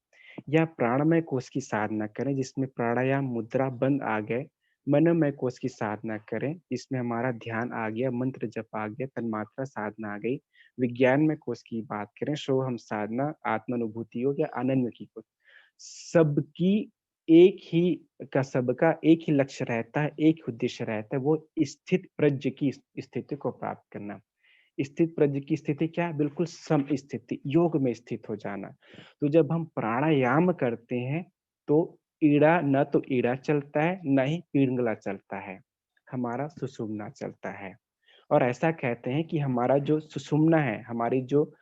या प्राणमय कोश की साधना करें, जिसमें प्राणायाम, मुद्रा, बंध आ गए, मनोमय कोश की साधना करें, जिसमें हमारा ध्यान आ गया, मंत्र जप आ गया, तन्मात्रा साधना आ गई, विज्ञानमय कोश की बात करें, सोहम साधना, आत्मानुभूति योग या आनंद की कोश, सबकी एक ही सबका एक ही लक्ष्य रहता है, एक उद्देश्य रहता है, वो स्थित प्रज्ञ की स्थिति को प्राप्त करना। स्थित प्रज्ञ की स्थिति क्या है? बिल्कुल सम स्थिति, योग में स्थित हो जाना। तो जब हम प्राणायाम करते हैं, तो न तो ईड़ा चलता है, न ही पिंगला चलता है, हमारा सुषुम्ना चलता है। और ऐसा कहते हैं कि हमारा जो सुषुम्ना है, हमारी जो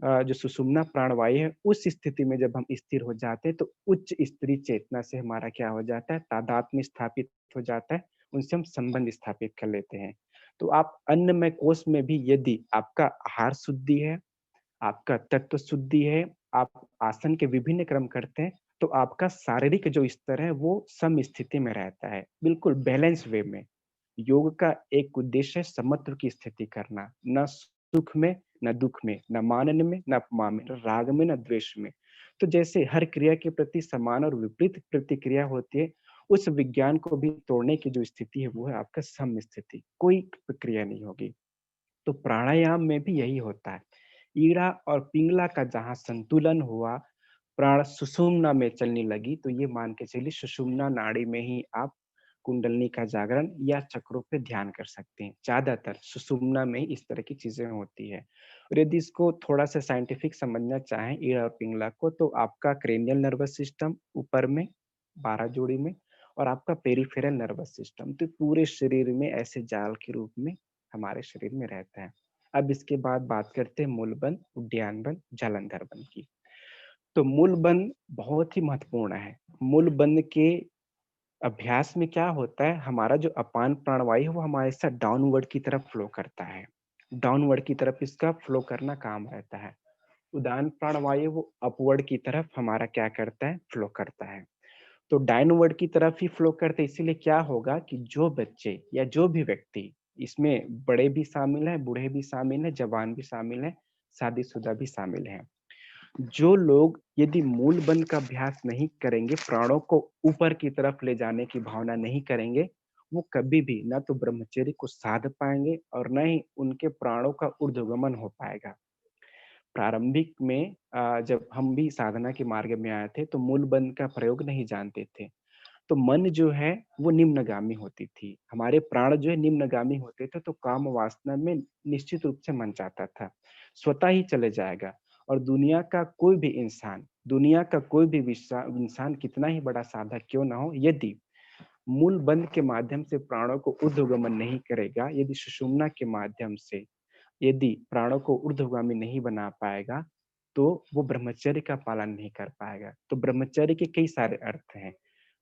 सुषुम्ना प्राणवायु है, उस स्थिति में जब हम स्थिर हो जाते हैं, तो उच्च स्तरीय चेतना से हमारा क्या हो जाता है, तादात्म्य स्थापित हो जाता है, उनसे हम संबंध स्थापित कर लेते हैं। तो आप अन्नमय कोश में भी यदि आपका आहार शुद्धि है, आपका तत्व शुद्धि है, आप आसन के विभिन्न क्रम करते हैं, तो आपका शारीरिक जो स्तर है, वो सम स्थिति में रहता है, बिल्कुल बैलेंस वे में। योग का एक उद्देश्य है समत्व की स्थिति करना, न सुख में, न दुःख में, न मानन में, न अपमान में, न राग में, न द्वेष में। तो जैसे हर क्रिया के प्रति समान और विपरीत प्रतिक्रिया होती है, उस विज्ञान को भी तोड़ने की जो स्थिति है वो है आपका सम स्थिति, कोई प्रक्रिया नहीं होगी। तो प्राणायाम में भी यही होता है। ईड़ा और पिंगला का जहाँ संतुलन हुआ, प्राण सुषुम्ना में चलने लगी, तो ये मान के चलिए सुषुम्ना नाड़ी में ही आप कुंडलिनी का जागरण या चक्रों पे ध्यान कर सकते हैं। ज्यादातर सुषुम्ना में ही इस तरह की चीजें होती है। और यदि इसको थोड़ा सा साइंटिफिक समझना चाहें ईड़ा और पिंगला को, तो आपका क्रेनियल नर्वस सिस्टम ऊपर में 12 जोड़ी में, और आपका पेरिफेरल नर्वस सिस्टम तो पूरे शरीर में ऐसे जाल के रूप में हमारे शरीर में रहता है। अब इसके बाद बात करते हैं मूलबंध, उड्डयन बंध, जालंधर बंध की। तो मूलबंध बहुत ही महत्वपूर्ण है। मूलबंध के अभ्यास में क्या होता है, हमारा जो अपान प्राणवायु है वो हमारे साथ डाउनवर्ड की तरफ फ्लो करता है। डाउनवर्ड की तरफ इसका फ्लो करना काम रहता है। उदान प्राणवायु वो अपवर्ड की तरफ हमारा क्या करता है, फ्लो करता है। तो डाउनवर्ड की तरफ ही फ्लो करते, इसीलिए क्या होगा कि जो बच्चे या जो भी व्यक्ति, इसमें बड़े भी शामिल हैं, बूढ़े भी शामिल हैं, जवान भी शामिल हैं, शादीशुदा भी शामिल हैं, जो लोग यदि मूल बंध का अभ्यास नहीं करेंगे, प्राणों को ऊपर की तरफ ले जाने की भावना नहीं करेंगे, वो कभी भी ना तो ब्रह्मचर्य को साध पाएंगे और न ही उनके प्राणों का ऊर्ध्वगमन हो पाएगा। प्रारंभिक में जब हम भी साधना के मार्ग में आए थे तो मूल बंध का प्रयोग नहीं जानते थे, तो मन जो है वो निम्नगामी होती थी, हमारे प्राण जो है निम्नगामी होते थे, तो काम वासना में निश्चित रूप से मन चाहता था, स्वतः ही चले जाएगा। और दुनिया का कोई भी इंसान, दुनिया का कोई भी इंसान कितना ही बड़ा साधक क्यों ना हो, यदि मूल बंध के माध्यम से प्राणों को ऊर्ध्वगमन नहीं करेगा, यदि सुषुम्ना के माध्यम से यदि प्राणों को ऊर्ध्वगामी नहीं बना पाएगा, तो वो ब्रह्मचर्य का पालन नहीं कर पाएगा। तो ब्रह्मचर्य के कई सारे अर्थ हैं।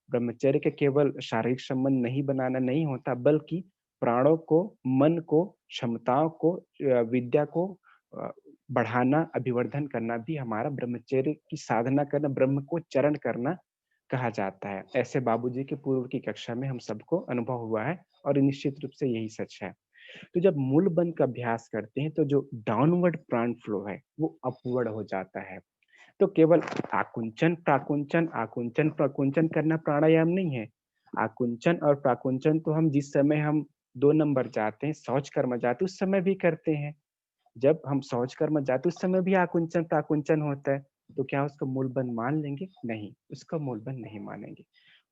ब्रह्मचर्य के केवल शारीरिक संबंध नहीं बनाना नहीं होता, बल्कि प्राणों को, मन को, क्षमताओं को, विद्या को बढ़ाना, अभिवर्धन करना भी हमारा ब्रह्मचर्य की साधना करना, ब्रह्म को चरण करना कहा जाता है। ऐसे बाबूजी के पूर्व की कक्षा में हम सबको अनुभव हुआ है और निश्चित रूप से यही सच है। तो जब मूल बंध का अभ्यास करते हैं तो जो डाउनवर्ड प्राण फ्लो है वो अपवर्ड हो जाता है। तो केवल आकुंचन प्राकुंचन, आकुंचन प्राकुंचन करना प्राणायाम नहीं है। आकुंचन और प्राकुंचन तो हम जिस समय हम 2 नंबर जाते हैं, शौच कर्म जाते हैं, उस समय भी करते हैं। जब हम शौच कर्म जाते उस समय भी आकुंचन प्राकुंचन होता है, तो क्या उसको मूलबंध मान लेंगे? नहीं, उसको मूलबंध नहीं मानेंगे।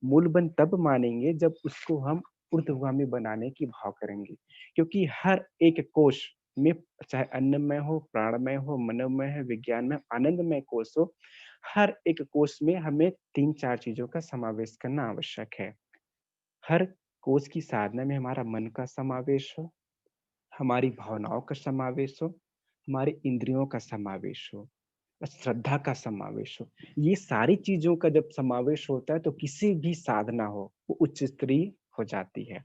मूलबंध तब मानेंगे जब उसको हम ऊर्ध्वगामी बनाने की भाव करेंगे, क्योंकि हर एक कोश में, चाहे अन्नमय हो, प्राणमय हो, मनोमय है, विज्ञान में आनंदमय कोश हो, हर एक कोश में हमें 3-4 चीजों का समावेश करना आवश्यक है। हर कोश की साधना में हमारा मन का समावेश हो, हमारी भावनाओं का समावेश हो, हमारी इंद्रियों का समावेश हो, श्रद्धा का समावेश हो। ये सारी चीजों का जब समावेश होता है तो किसी भी साधना हो वो उच्च स्तरीय हो जाती है।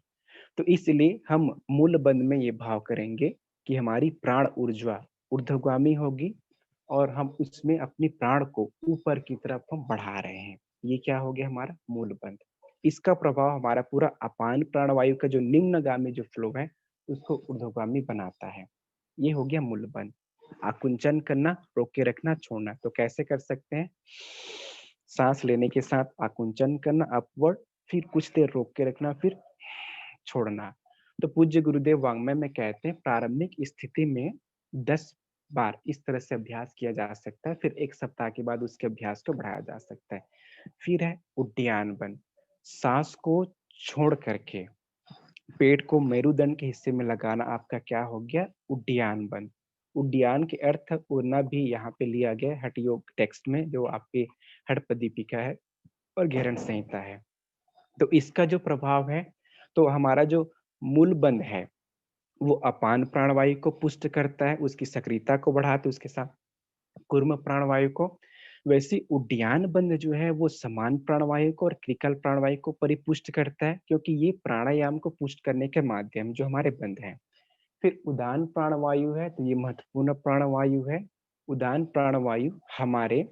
तो इसलिए हम मूल बंध में ये भाव करेंगे कि हमारी प्राण ऊर्जा ऊर्ध्वगामी होगी और हम उसमें अपनी प्राण को ऊपर की तरफ हम बढ़ा रहे हैं। ये क्या हो गया हमारा मूल बंध। इसका प्रभाव हमारा पूरा अपान प्राणवायु का जो निम्नगामी जो फ्लो है उसको ऊर्ध्वगामी बनाता है। ये हो गया मूल बंध। आकुंचन करना, रोक के रखना, छोड़ना, तो कैसे कर सकते हैं? सांस लेने के साथ आकुंचन करना अपवर्ड, फिर कुछ देर रोक के रखना, फिर छोड़ना। तो पूज्य गुरुदेव वाङ्मय में कहते हैं प्रारंभिक स्थिति में 10 बार इस तरह से अभ्यास किया जा सकता है, फिर 1 सप्ताह के बाद उसके अभ्यास को बढ़ाया जा सकता है। फिर है उड्डयन बंध, सांस को छोड़ करके पेट को मेरुदंड के हिस्से में लगाना, आपका क्या हो गया? उड्डयन बंध। उड्डयन के अर्थ उड़ना भी यहाँ पे लिया गया हठ योग टेक्स्ट में, जो आपके हड़प दीपिका है और घेरण संहिता है। तो इसका जो प्रभाव है, तो हमारा जो मूल बंध है वो अपान प्राणवायु को पुष्ट करता है, उसकी सक्रियता को बढ़ाता है, उसके साथ कूर्म प्राणवायु को। वैसे उड्डयन बंध जो है वो समान प्राणवायु को और क्रिकल प्राणवायु को परिपुष्ट करता है, क्योंकि ये प्राणायाम को पुष्ट करने के माध्यम जो हमारे बंध हैं। फिर उदान प्राणवायु है, तो ये महत्वपूर्ण प्राणवायु है। उदान प्राणवायु हमारे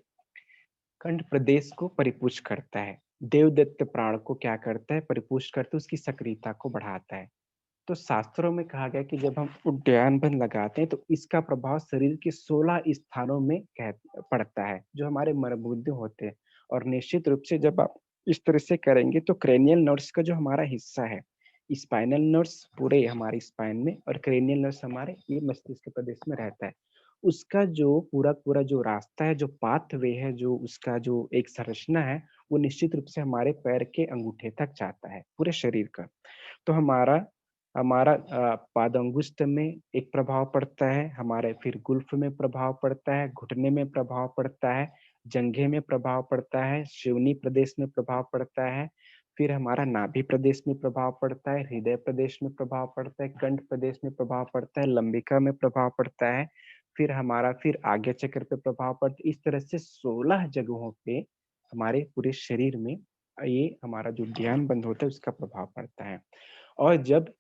कंठ प्रदेश को परिपुष्ट करता है। देवदत्त प्राण को क्या करता है? परिपुष्ट करता है, उसकी सक्रियता को बढ़ाता है। तो शास्त्रों में कहा गया कि जब हम उद्यान बंद लगाते हैं तो इसका प्रभाव शरीर के 16 स्थानों में पड़ता है जो हमारे मर्मबुद्ध होते हैं। और निश्चित रूप से जब आप इस तरह से करेंगे तो क्रेनियल नर्व्स का जो हमारा हिस्सा है, स्पाइनल नर्व्स पूरे हमारे स्पाइन में और क्रेनियल नर्व्स हमारे ये मस्तिष्क प्रदेश में रहता है। उसका जो पूरा जो रास्ता है, जो पाथवे है, जो उसका जो एक संरचना है, वो निश्चित रूप से हमारे पैर के अंगूठे तक जाता है, पूरे शरीर का। तो हमारा हमारा पादांगुष्ठ में एक प्रभाव पड़ता है, हमारे फिर गुल्फ में प्रभाव पड़ता है, घुटने में प्रभाव पड़ता है, जंघे में प्रभाव पड़ता है, शिवनी प्रदेश में प्रभाव पड़ता है, फिर हमारा नाभि प्रदेश में प्रभाव पड़ता है, हृदय प्रदेश में प्रभाव पड़ता है, कंठ प्रदेश में प्रभाव पड़ता है, लंबिका में प्रभाव पड़ता है, फिर आज्ञा चक्र पे प्रभाव पड़ता है। इस तरह से 16 जगहों पे हमारे पूरे शरीर में ये हमारा जो ध्यान बंद होता है उसका प्रभाव पड़ता है। और जब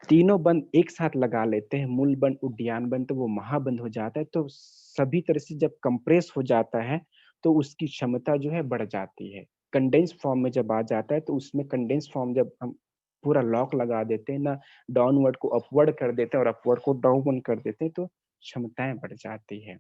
तीनों बंद एक साथ लगा लेते हैं, मूल बंद, उद्यान बंद, तो वो महाबंद हो जाता है। तो सभी तरह से जब कंप्रेस हो जाता है तो उसकी क्षमता जो है बढ़ जाती है। कंडेंस फॉर्म में जब आ जाता है तो उसमें कंडेंस फॉर्म जब हम पूरा लॉक लगा देते हैं ना, डाउनवर्ड को अपवर्ड कर देते हैं और अपवर्ड को डाउनवर्ड कर देते हैं, तो क्षमताएं बढ़ जाती है।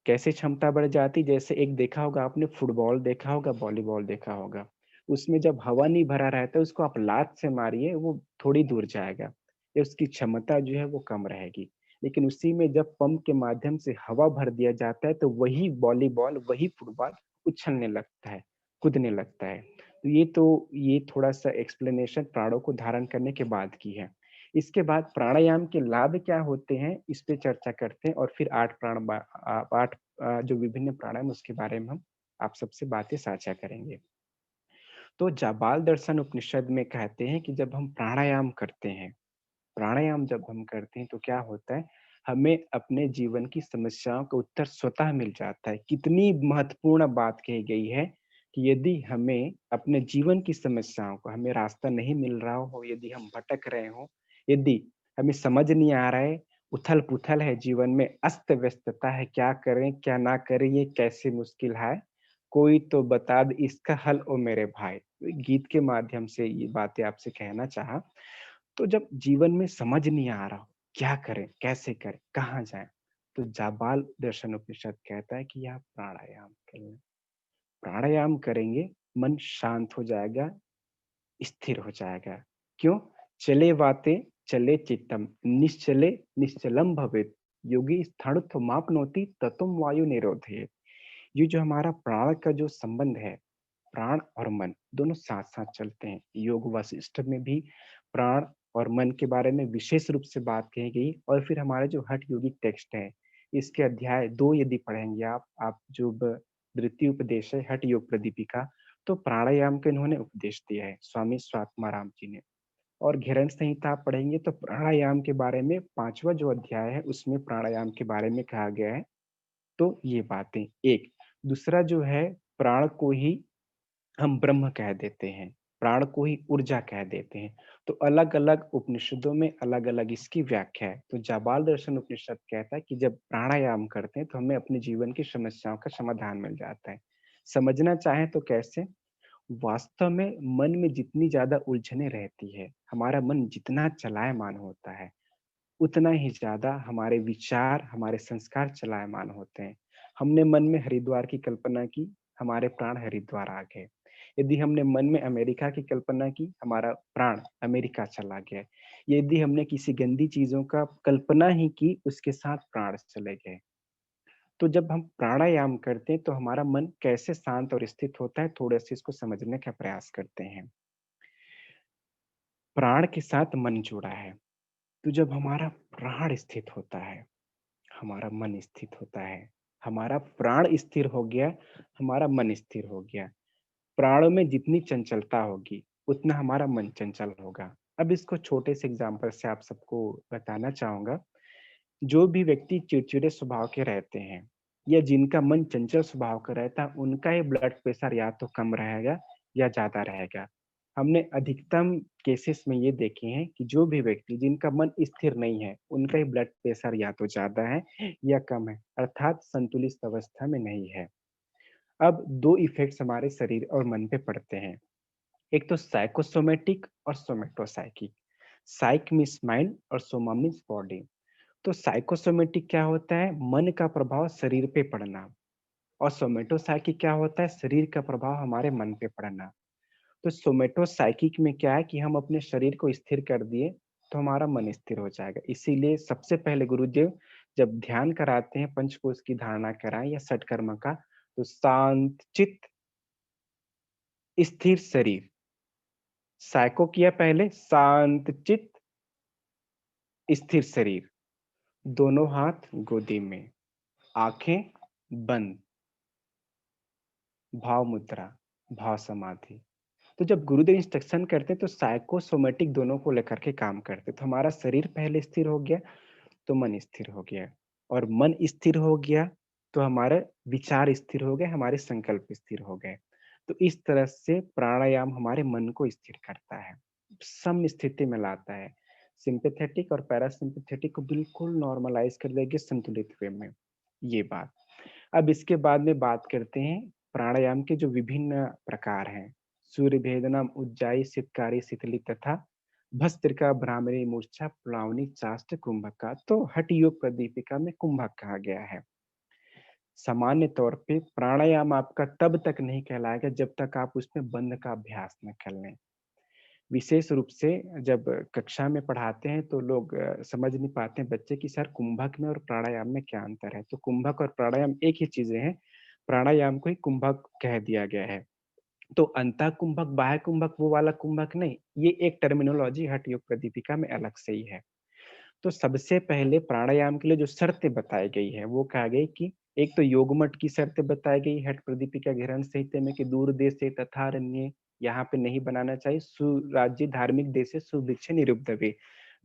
कैसे क्षमता बढ़ जाती? जैसे एक देखा होगा आपने, फुटबॉल देखा होगा, वॉलीबॉल देखा होगा, उसमें जब हवा नहीं भरा रहता है उसको आप लात से मारिए वो थोड़ी दूर जाएगा, या उसकी क्षमता जो है वो कम रहेगी। लेकिन उसी में जब पंप के माध्यम से हवा भर दिया जाता है तो वही वॉलीबॉल, वही फुटबॉल उछलने लगता है, कूदने लगता है। तो ये थोड़ा सा एक्सप्लेनेशन प्राणों को धारण करने के बाद की है। इसके बाद प्राणायाम के लाभ क्या होते हैं इस पे चर्चा करते हैं, और फिर 8 जो विभिन्न प्राणायाम उसके बारे में हम आप सबसे बातें साझा करेंगे। तो जाबाल दर्शन उपनिषद में कहते हैं कि जब हम प्राणायाम जब हम करते हैं तो क्या होता है, हमें अपने जीवन की समस्याओं का उत्तर स्वतः मिल जाता है। कितनी महत्वपूर्ण बात कही गई है कि यदि हमें अपने जीवन की समस्याओं को, हमें रास्ता नहीं मिल रहा हो, यदि हम भटक रहे हो, यदि हमें समझ नहीं आ रहा है, उथल-पुथल है जीवन में, अस्त-व्यस्तता है, क्या करें, क्या ना करें, ये कैसे मुश्किल है, कोई तो बता दे इसका हल ओ मेरे भाई। गीत के माध्यम से ये बातें आपसे कहना चाहा। तो जब जीवन में समझ नहीं आ रहा हो, क्या करें, कैसे करें, कहाँ जाएँ? तो जाबाल दर्शन उपनिषद कहता है कि आप प्राणायाम करें। प्राणायाम करेंगे, मन शांत हो जाएगा, स्थिर हो जाएगा। क्यों? चले वाते चले चित्तम, निश्चले निश्चलम भवेत्, योगी स्थाणुत्वमाप्नोति ततम वायु निरोधयेत्। ये जो हमारा प्राण का जो संबंध है, प्राण और मन दोनों साथ-साथ चलते हैं। योग वासिष्ठ में भी प्राण और मन के बारे में विशेष रूप से बात कही गई, और फिर हमारे जो हठ योगिक टेक्स्ट है, इसके अध्याय 2 यदि पढ़ेंगे आप जो द्वितीय उपदेश है हठ योग प्रदीपिका, तो प्राणायाम का इन्होंने उपदेश दिया है, स्वामी स्वात्माराम जी ने। और घेरन संहिता आप पढ़ेंगे तो प्राणायाम के बारे में 5वां जो अध्याय है उसमें प्राणायाम के बारे में कहा गया है। तो ये बातें एक। दूसरा जो है, प्राण को ही हम ब्रह्म कह देते हैं, प्राण को ही ऊर्जा कह देते हैं। तो अलग-अलग उपनिषदों में अलग-अलग इसकी व्याख्या है। तो जाबाल दर्शन उपनिषद कहता है कि जब प्राणायाम करते हैं तो हमें अपने जीवन की समस्याओं का समाधान मिल जाता है। समझना चाहें तो कैसे? वास्तव में मन में जितनी ज़्यादा उलझनें रहती है, हमारा मन जितना चलायमान होता है, उतना ही ज़्यादा हमारे विचार, हमारे संस्कार चलायमान होते हैं। हमने मन में हरिद्वार की कल्पना की, हमारे प्राण हरिद्वार आ गए। यदि हमने मन में अमेरिका की कल्पना की, हमारा प्राण अमेरिका चला गया। यदि हमने किसी गंदी चीज़ों का कल्पना ही की, उसके साथ प्राण चले गए। तो जब हम प्राणायाम करते हैं, तो हमारा मन कैसे शांत और स्थित होता है, थोड़ा-सा इसको समझने का प्रयास करते हैं। प्राण के साथ मन जुड़ा है, तो जब हमारा प्राण स्थित होता है, हमारा मन स्थित होता है, हमारा प्राण स्थिर हो गया, हमारा मन स्थिर हो गया। प्राणों में जितनी चंचलता होगी, उतना हमारा मन चंचल होगा। अब इसको छोटे से एग्जांपल से आप सबको बताना चाहूँगा। जो भी व्यक्ति चिड़चिड़े स्वभाव के रहते हैं, या जिनका मन चंचल स्वभाव का रहता है, उनका ही ब्लड प्रेशर या तो कम रहेगा या ज़्यादा रहेगा। हमने अधिकतम केसेस में ये देखे हैं कि जो भी व्यक्ति जिनका मन स्थिर नहीं है, उनका ही ब्लड प्रेशर या तो ज़्यादा है या कम है, अर्थात संतुलित अवस्था में नहीं है। अब 2 इफ़ेक्ट्स हमारे शरीर और मन पे पड़ते हैं। एक तो साइकोसोमैटिक और सोमैटोसाइकिक। साइक मीन्स माइंड और सोमा मीन्स बॉडी। तो साइकोसोमेटिक क्या होता है? मन का प्रभाव शरीर पे पड़ना। और सोमेटोसाइकिक क्या होता है? शरीर का प्रभाव हमारे मन पे पड़ना। तो सोमेटोसाइकिक में क्या है कि हम अपने शरीर को स्थिर कर दिए तो हमारा मन स्थिर हो जाएगा। इसीलिए सबसे पहले गुरुदेव जब ध्यान कराते हैं, पंचकोश की धारणा कराएं या षटकर्म का, तो शांत चित्त स्थिर शरीर। साइको किया पहले, शांत चित्त स्थिर शरीर, दोनों हाथ गोदी में, आंखें बंद, भाव मुद्रा, भाव समाधि। तो जब गुरुदेव इंस्ट्रक्शन करते तो साइकोसोमेटिक दोनों को लेकर के काम करते। तो हमारा शरीर पहले स्थिर हो गया तो मन स्थिर हो गया, और मन स्थिर हो गया तो हमारे विचार स्थिर हो गए, हमारे संकल्प स्थिर हो गए। तो इस तरह से प्राणायाम हमारे मन को स्थिर करता है, सम स्थिति में लाता है, सिंपैथेटिक और पैरासिम्पैथेटिक को बिल्कुल नॉर्मलाइज कर देगी संतुलित वे में। ये बात। अब इसके बाद में बात करते हैं प्राणायाम के जो विभिन्न प्रकार हैं। सूर्य भेदनम, उज्जाई, सितकारी, शीतली तथा भस्त्रिका, भ्रामरी, मूर्छा, प्लावनी, चाष्ट, कुंभक। तो हठ योग प्रदीपिका में कुंभक कहा गया है। सामान्य तौर पे प्राणायाम आपका तब तक नहीं कहलाएगा जब तक आप उसमें बंध का अभ्यास न कर लें। विशेष रूप से जब कक्षा में पढ़ाते हैं तो लोग समझ नहीं पाते हैं बच्चे कि सर कुंभक में और प्राणायाम में क्या अंतर है। तो कुंभक और प्राणायाम एक ही चीजें हैं, प्राणायाम को ही कुंभक कह दिया गया है। तो अंतः कुंभक, बाह्य कुंभक, वो वाला कुंभक नहीं, ये एक टर्मिनोलॉजी हठ योग प्रदीपिका में अलग से ही है। तो सबसे पहले प्राणायाम के लिए जो शर्तें बताई गई है वो कहा गई कि एक तो योगमठ की शर्तें बताई गई हठ प्रदीपिका घेरन संहिता में कि दूर देश से तथा अन्य यहाँ पे नहीं बनाना चाहिए, सुराज्य धार्मिक देश से सुभिक्ष निरुद्धवे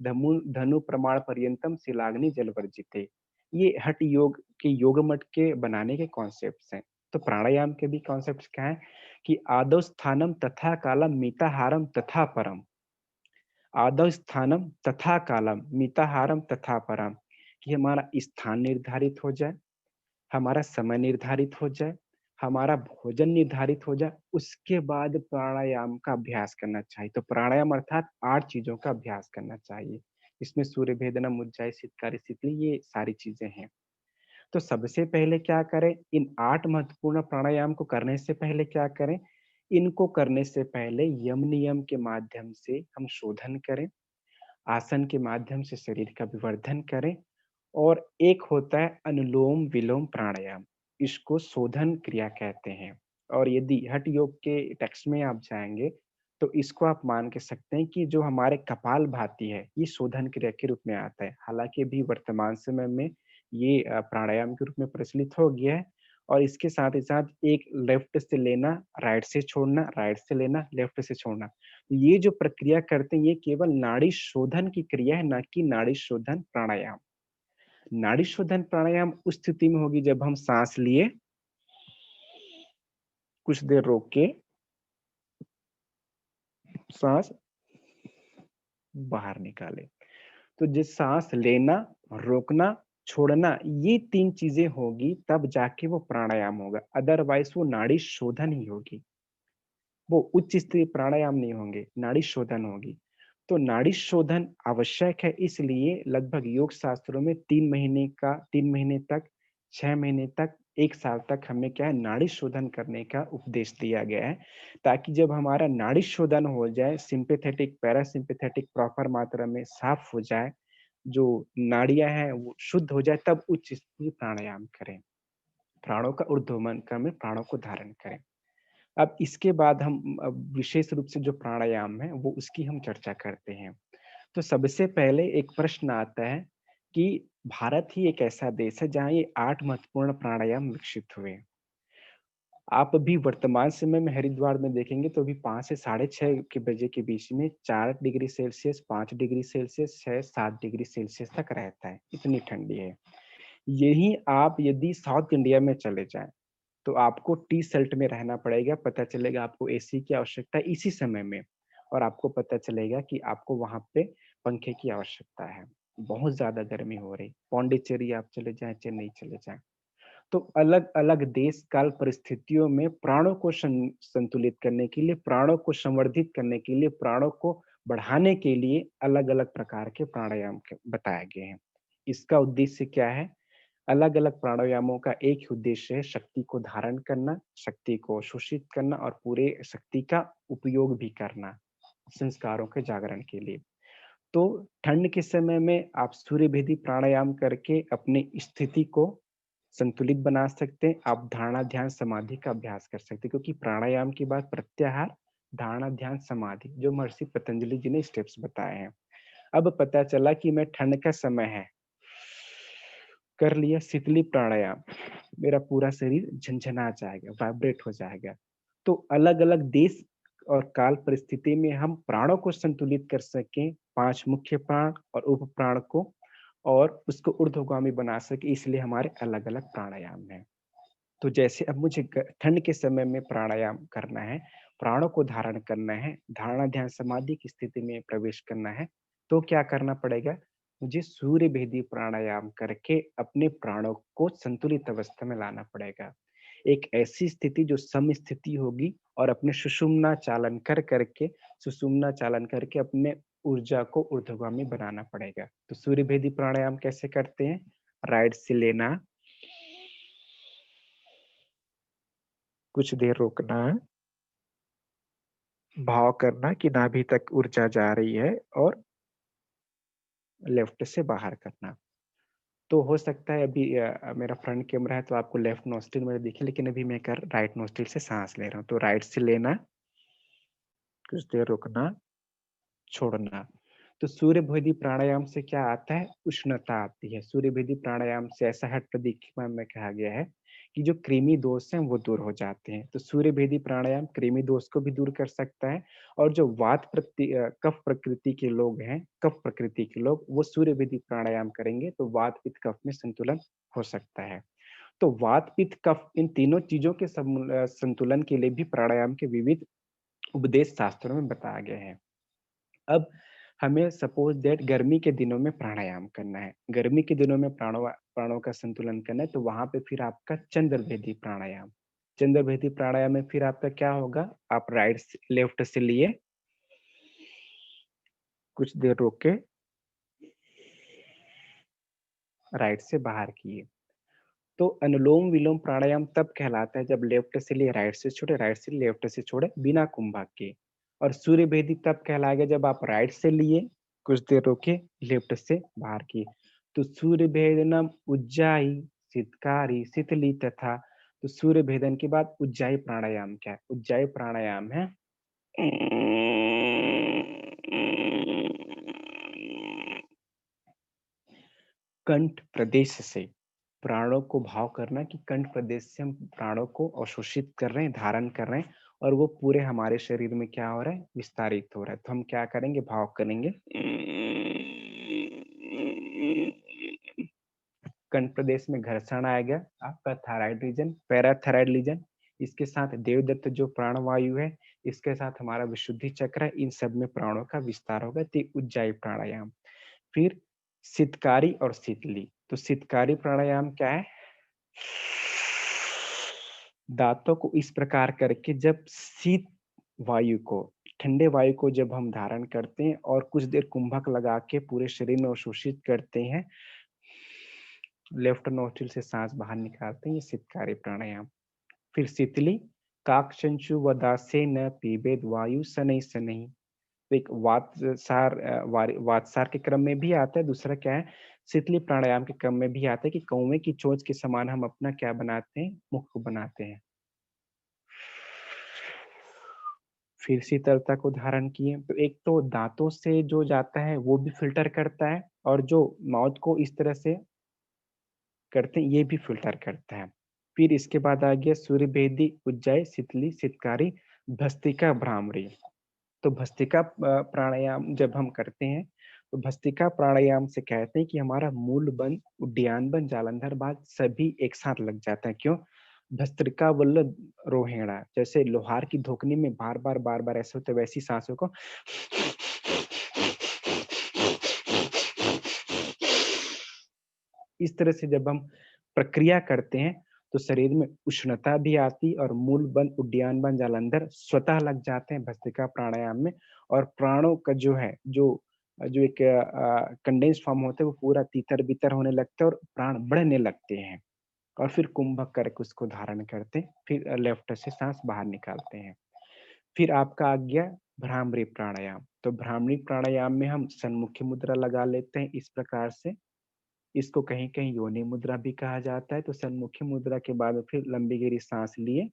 धनु धनु प्रमाण पर्यंतम शिलाग्नि जल वर्जिते। ये हठ योग के योगमठ के बनाने के कॉन्सेप्ट हैं। तो प्राणायाम के भी कॉन्सेप्ट क्या है कि आदौ स्थानम तथा कालम मिताहारम तथा परम, आदौ स्थानम तथा कालम मिताहारम तथा परम, कि हमारा स्थान निर्धारित हो जाए, हमारा समय निर्धारित हो जाए, हमारा भोजन निर्धारित हो जाए, उसके बाद प्राणायाम का अभ्यास करना चाहिए। तो प्राणायाम अर्थात 8 चीजों का अभ्यास करना चाहिए। इसमें सूर्य भेदनम, उज्जाई, सितकारी, शीतली, ये सारी चीजें हैं। तो सबसे पहले क्या करें, इन 8 महत्वपूर्ण प्राणायाम को करने से पहले क्या करें, इनको करने से पहले यम नियम के माध्यम से हम शोधन करें, आसन के माध्यम से शरीर का विवर्धन करें, और एक होता है अनुलोम विलोम प्राणायाम, इसको शोधन क्रिया कहते हैं। और यदि हठ योग के टेक्स्ट में आप जाएंगे तो इसको आप मान के सकते हैं कि जो हमारे कपाल भाती है ये शोधन क्रिया के रूप में आता है। हालांकि अभी वर्तमान समय में ये प्राणायाम के रूप में प्रचलित हो गया है। और इसके साथ ही साथ एक लेफ्ट से लेना, राइट से छोड़ना, राइट से लेना, लेफ्ट से छोड़ना, ये जो प्रक्रिया करते हैं ये केवल नाड़ी शोधन की क्रिया है, ना कि नाड़ी शोधन प्राणायाम। नाड़ी शोधन प्राणायाम उस स्थिति में होगी जब हम सांस लिए, कुछ देर रोक के सांस बाहर निकाले। तो जिस सांस लेना, रोकना, छोड़ना, ये 3 चीजें होगी तब जाके वो प्राणायाम होगा, अदरवाइज वो नाड़ी शोधन ही होगी, वो उच्च स्तरीय प्राणायाम नहीं होंगे, नाड़ी शोधन होगी। तो नाड़ी शोधन आवश्यक है, इसलिए लगभग योग शास्त्रों में 3 महीने तक, 6 महीने तक, 1 साल तक हमें क्या है नाड़ी शोधन करने का उपदेश दिया गया है, ताकि जब हमारा नाड़ी शोधन हो जाए, सिंपैथेटिक पैरासिम्पैथेटिक प्रॉपर मात्रा में साफ हो जाए, जो नाड़ियां हैं वो शुद्ध हो जाए, तब उच्च स्तरीय प्राणायाम करें, प्राणों का ऊर्ध्वमन में प्राणों को धारण करें। अब इसके बाद हम विशेष रूप से जो प्राणायाम है वो उसकी हम चर्चा करते हैं। तो सबसे पहले एक प्रश्न आता है कि भारत ही एक ऐसा देश है जहाँ ये 8 महत्वपूर्ण प्राणायाम विकसित हुए। आप अभी वर्तमान समय में हरिद्वार में देखेंगे तो अभी 5 से 6:30 के बजे के बीच में 4 degree Celsius, 5 degree Celsius, 6-7 degree Celsius तक रहता है, इतनी ठंडी है। यही आप यदि साउथ इंडिया में चले जाएं तो आपको टी शर्ट में रहना पड़ेगा, पता चलेगा आपको एसी की आवश्यकता है इसी समय में, और आपको पता चलेगा कि आपको वहां पे पंखे की आवश्यकता है, बहुत ज्यादा गर्मी हो रही। पौंडीचेरी आप चले जाएं, चेन्नई चले जाएं, तो अलग अलग देश काल परिस्थितियों में प्राणों को संतुलित करने के लिए, प्राणों को संवर्धित करने के लिए, प्राणों को बढ़ाने के लिए अलग अलग प्रकार के प्राणायाम बताए गए हैं। इसका उद्देश्य क्या है? अलग अलग प्राणायामों का एक ही उद्देश्य है, शक्ति को धारण करना, शक्ति को शोषित करना और पूरे शक्ति का उपयोग भी करना संस्कारों के जागरण के लिए। तो ठंड के समय में आप सूर्य भेदी प्राणायाम करके अपनी स्थिति को संतुलित बना सकते हैं। आप धारणा ध्यान समाधि का अभ्यास कर सकते हैं, क्योंकि प्राणायाम के बाद प्रत्याहार, धारणा ध्यान समाधि, जो महर्षि पतंजलि जी ने स्टेप्स बताए हैं। अब पता चला कि मैं ठंड का समय है, कर लिया शीतली प्राणायाम, मेरा पूरा शरीर झंझना जाएगा, वाइब्रेट हो जाएगा। तो अलग अलग देश और काल परिस्थिति में हम प्राणों को संतुलित कर सकें, 5 मुख्य प्राण और उप प्राण को, और उसको ऊर्ध्वगामी बना सके, इसलिए हमारे अलग अलग प्राणायाम हैं। तो जैसे अब मुझे ठंड के समय में प्राणायाम करना है, प्राणों को धारण करना है, धारणा ध्यान समाधि की स्थिति में प्रवेश करना है, तो क्या करना पड़ेगा? मुझे सूर्य भेदी प्राणायाम करके अपने प्राणों को संतुलित अवस्था में लाना पड़ेगा। एक ऐसी स्थिति जो सम स्थिति होगी, और अपने सुषुम्ना चालन करके अपने ऊर्जा को ऊर्ध्वगामी बनाना पड़ेगा। तो सूर्य भेदी प्राणायाम कैसे करते हैं? राइट से लेना, कुछ देर रोकना, भाव करना कि नाभि तक ऊर्जा जा रही है, और लेफ्ट से बाहर करना। तो हो सकता है अभी मेरा फ्रंट कैमरा है तो आपको लेफ्ट नोस्ट्रिल में दिखे, लेकिन अभी मैं कर राइट नोस्ट्रिल से सांस ले रहा हूँ। तो राइट से लेना, कुछ देर रुकना, छोड़ना। तो सूर्य भेदी प्राणायाम से क्या आता है? उष्णता आती है। सूर्य भेदी प्राणायाम से ऐसा हट प्रदीक्षा में कहा गया है कि जो कृमि दोष हैं वो दूर हो जाते हैं। तो सूर्य भेदी प्राणायाम कृमि दोष को भी दूर कर सकता है, और जो कफ प्रकृति के लोग हैं, कफ प्रकृति के लोग, वो सूर्य भेदी प्राणायाम करेंगे तो वात पित्त कफ में संतुलन हो सकता है। तो वात पित्त कफ, इन तीनों चीजों के संतुलन के लिए भी प्राणायाम के विविध उपदेश शास्त्रों में बताया गया है। अब हमें सपोज दैट गर्मी के दिनों में प्राणायाम करना है, गर्मी के दिनों में प्राणों का संतुलन करना है, तो वहां पे फिर आपका चंद्रभेदी प्राणायाम, चंद्रभेदी प्राणायाम में फिर आपका क्या होगा? आप लेफ्ट से लिए, कुछ देर रोक के राइट से बाहर किए। तो अनुलोम विलोम प्राणायाम तब कहलाता है जब लेफ्ट से लिए राइट से छोड़े, राइट से लेफ्ट से छोड़े, बिना कुंभक के। और सूर्य भेदी तब कहलाएगा जब आप राइट से लिए, कुछ देर रोके, लेफ्ट से बाहर किए। तो सूर्य भेदनम उज्जाई, सितकारी, शीतली तथा। तो सूर्य भेदन के बाद उज्जाई प्राणायाम क्या है? उज्जाई प्राणायाम है कंठ प्रदेश से प्राणों को भाव करना कि कंठ प्रदेश से हम प्राणों को अवशोषित कर रहे हैं, धारण कर रहे हैं, और वो पूरे हमारे शरीर में क्या हो रहा है? विस्तारित हो रहा है। तो हम क्या करेंगे? भाव करेंगे, कंठ प्रदेश में घर्षण आएगा, आपका थायराइड रीजन, पैराथायराइड रीजन, इसके साथ देवदत्त जो प्राणवायु है, इसके साथ हमारा विशुद्धि चक्र है, इन सब में प्राणों का विस्तार होगा। तो उज्जाई प्राणायाम। फिर शीतकारी और शीतली। तो शीतकारी प्राणायाम क्या है? दांतों को इस प्रकार करके जब शीत वायु को, ठंडे वायु को जब हम धारण करते हैं और कुछ देर कुंभक लगा के पूरे शरीर में अवशोषित करते हैं, लेफ्ट नोस्ट्रिल से सांस बाहर निकालते हैं, ये शीतकारी प्राणायाम। फिर शीतली, काकचंचु वदासे न पीबेद वायु शनै शनै। तो एक वातसार के क्रम में भी आता है, दूसरा क्या है? शीतली प्राणायाम के क्रम में भी आता है कि कौवे की चोंच के समान हम अपना क्या बनाते हैं? मुख को बनाते हैं। फिर शीतलता को धारण किए। तो एक तो दांतों से जो जाता है वो भी फिल्टर करता है, और जो माउथ को इस तरह से करते हैं ये भी फिल्टर करता है। फिर इसके बाद आ गया सूर्य भेदी, उज्जाई, शीतली, शीतकारी, भस्त्रिका भ्रामरी। तो भस्त्रिका प्राणायाम जब हम करते हैं तो भस्त्रिका प्राणायाम से कहते हैं कि हमारा मूल बंध, उड्डयन बंध, जालंधर बाध सभी एक साथ लग जाता है। क्यों? भस्त्रिका वल्ल रोहिणा, जैसे लोहार की धोकनी में बार बार ऐसे होते, वैसी सांसों को इस तरह से जब हम प्रक्रिया करते हैं तो शरीर में उष्णता भी आती और मूल बंद उड्डयन बंद जालंधर स्वतः लग जाते हैं भस्त्रिका प्राणायाम में। और प्राणों का जो है जो एक कंडेंस फॉर्म होते हैं वो पूरा तीतर-बितर होने लगता है और प्राण बढ़ने लगते हैं। और फिर कुंभक करके उसको धारण करते हैं, फिर लेफ्ट से साँस बाहर निकालते हैं। फिर आपका आ गया भ्रामरी प्राणायाम। तो भ्रामरी प्राणायाम में हम सन्मुखी मुद्रा लगा लेते हैं इस प्रकार से। इसको कहीं-कहीं योनि मुद्रा भी कहा जाता है। तो सन्मुखी मुद्रा के बाद फिर लंबी गहरी साँस लिए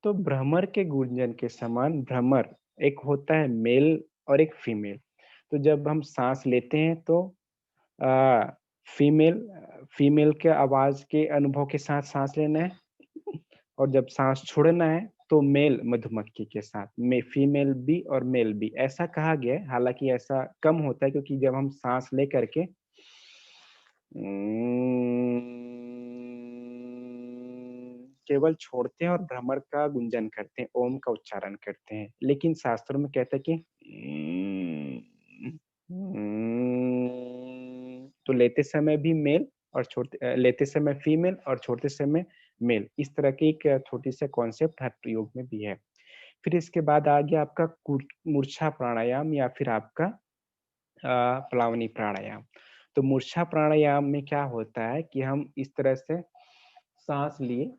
तो भ्रमर के गूंजन के समान भ्रमर एक होता है मेल और एक फीमेल। तो जब हम साँस लेते हैं तो अ, फीमेल फीमेल के आवाज़ के अनुभव के साथ साँस लेना है और जब साँस छोड़ना है तो मेल मधुमक्खी के साथ में फीमेल बी और मेल बी ऐसा कहा गया है। हालाँकि ऐसा कम होता है क्योंकि जब हम साँस ले करके केवल छोड़ते हैं और भ्रमर का गुंजन करते हैं, ओम का उच्चारण करते हैं। लेकिन शास्त्रों में कहता है कि तो लेते समय भी मेल और लेते समय फीमेल और छोड़ते समय मेल। इस तरह की एक छोटी-सा कॉन्सेप्ट हठ योग में भी है। फिर इसके बाद आ गया आपका मूर्छा प्राणायाम या फिर आपका प्लावनी प्राणायाम। तो मूर्छा प्राणायाम में क्या होता है कि हम इस तरह से साँस लिए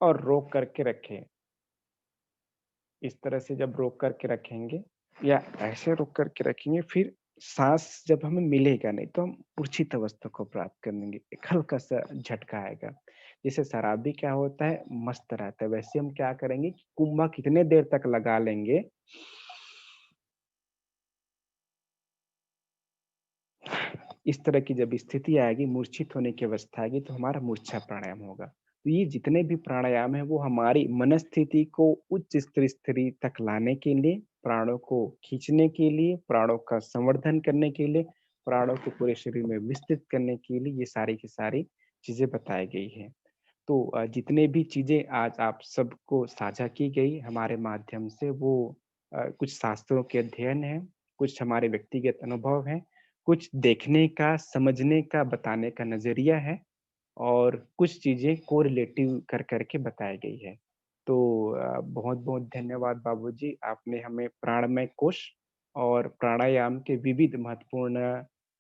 और रोक करके रखें। इस तरह से जब रोक करके रखेंगे या ऐसे रोक करके रखेंगे फिर साँस जब हमें मिलेगा नहीं तो हम मूर्छित अवस्था को प्राप्त करेंगे। एक हल्का-सा झटका आएगा। जैसे शराबी क्या होता है मस्त रहता है, वैसे हम क्या करेंगे कि कुंभक कितने देर तक लगा लेंगे इस तरह की जब स्थिति आएगी, मूर्छित होने की अवस्था आएगी तो हमारा मूर्छा प्राणायाम होगा। तो ये जितने भी प्राणायाम हैं वो हमारी मनस्थिति को उच्च स्थिति तक लाने के लिए, प्राणों को खींचने के लिए, प्राणों का संवर्धन करने के लिए, प्राणों को पूरे शरीर में विस्तृत करने के लिए ये सारी की सारी चीज़ें बताई गई हैं। तो जितने भी चीज़ें आज आप सबको साझा की गई हमारे माध्यम से वो कुछ शास्त्रों के अध्ययन हैं, कुछ हमारे व्यक्तिगत अनुभव हैं, कुछ देखने का, समझने का, बताने का नज़रिया है और कुछ चीज़ें कोरिलेटिव कर के बताई गई है। तो बहुत-बहुत धन्यवाद बाबूजी, आपने हमें प्राणमय कोश और प्राणायाम के विविध महत्वपूर्ण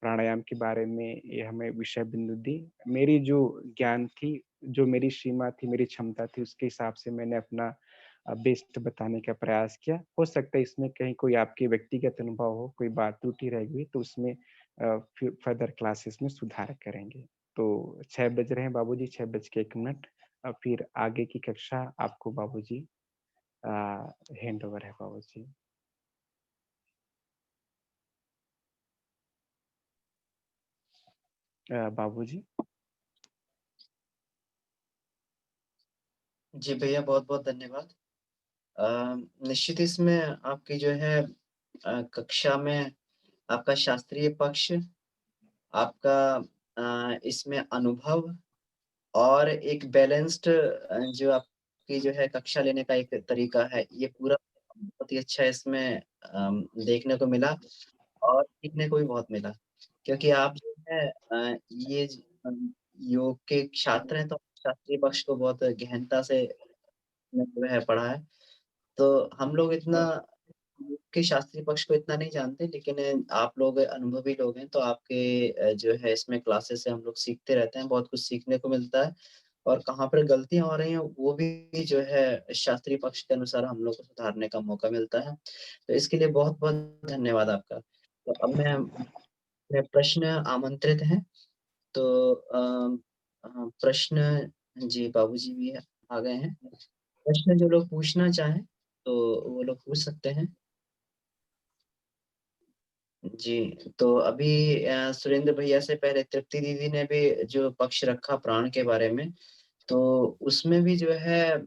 प्राणायाम के बारे में ये हमें विषय बिंदु दी। मेरी जो ज्ञान थी, जो मेरी सीमा थी, मेरी क्षमता थी, उसके हिसाब से मैंने अपना बेस्ट बताने का प्रयास किया। हो सकता है इसमें कहीं कोई आपके व्यक्तिगत अनुभव हो, कोई बात त्रुटि रह गई तो उसमें फिर फर्दर क्लासेस में सुधार करेंगे। तो 6 बज रहे हैं बाबूजी, 6 बज के 1 मिनट फिर आगे की कक्षा आपको बाबूजी अ, हैंड ओवर है बाबूजी। बाबूजी।
जी भैया, बहुत-बहुत धन्यवाद। निश्चित इसमें आपकी जो है कक्षा में आपका शास्त्रीय पक्ष, आपका इसमें अनुभव और एक बैलेंस्ड जो आपकी जो है कक्षा लेने का एक तरीका है, ये पूरा बहुत ही अच्छा इसमें देखने को मिला और सीखने को भी बहुत मिला। क्योंकि आप जो है ये योग के छात्र हैं, तो शास्त्रीय पक्ष को बहुत गहनता से जो है पढ़ा है। तो हम लोग इतना योग के शास्त्रीय पक्ष को इतना नहीं जानते, लेकिन आप लोग अनुभवी लोग हैं, तो आपके जो है इसमें क्लासेस से हम लोग सीखते रहते हैं, बहुत कुछ सीखने को मिलता है और कहाँ पर गलतियाँ हो रही हैं, वो भी जो है शास्त्रीय पक्ष के अनुसार हम लोग को सुधारने का मौका मिलता है। तो इसके लिए बहुत-बहुत धन्यवाद आपका। तो अब मेरे प्रश्न आमंत्रित हैं, तो प्रश्न जी, बाबूजी भी आ गए हैं। प्रश्न जो लोग पूछना चाहें, तो वो लोग पूछ सकते हैं। जी, तो अभी सुरेंद्र भैया से पहले तृप्ति दीदी ने भी जो पक्ष रखा प्राण के बारे में, तो उसमें भी जो है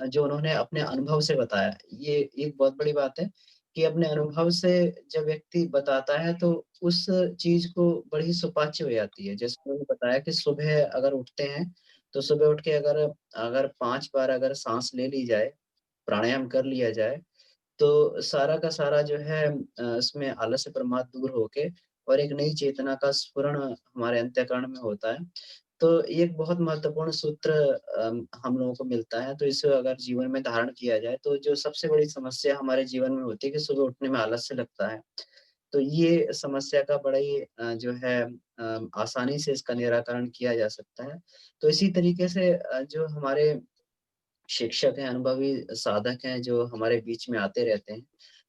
जो उन्होंने अपने अनुभव से बताया, ये एक बहुत बड़ी बात है कि अपने अनुभव से जब व्यक्ति बताता है, तो उस चीज़ को बड़ी सुपाच्य हो जाती है। जैसे उन्होंने बताया कि सुबह अगर उठते हैं, तो सुबह उठ के अगर अगर 5 बार अगर साँस ले ली जाए प्राणायाम कर लिया जाए तो सारा का सारा जो है उसमें आलस्य प्रमाद दूर होके और एक नई चेतना का स्फुरण हमारे अंतःकरण में होता है। तो ये एक बहुत महत्वपूर्ण सूत्र हम लोगों को मिलता है, तो इसे अगर जीवन में धारण किया जाए तो जो सबसे बड़ी समस्या हमारे जीवन में होती है कि सुबह उठने में आलस्य लगता है। तो ये समस्या का बड़ा ही जो है आसानी से इसका निराकरण किया जा सकता है। तो इसी तरीके से जो हमारे शिक्षक हैं, अनुभवी साधक हैं जो हमारे बीच में आते रहते हैं।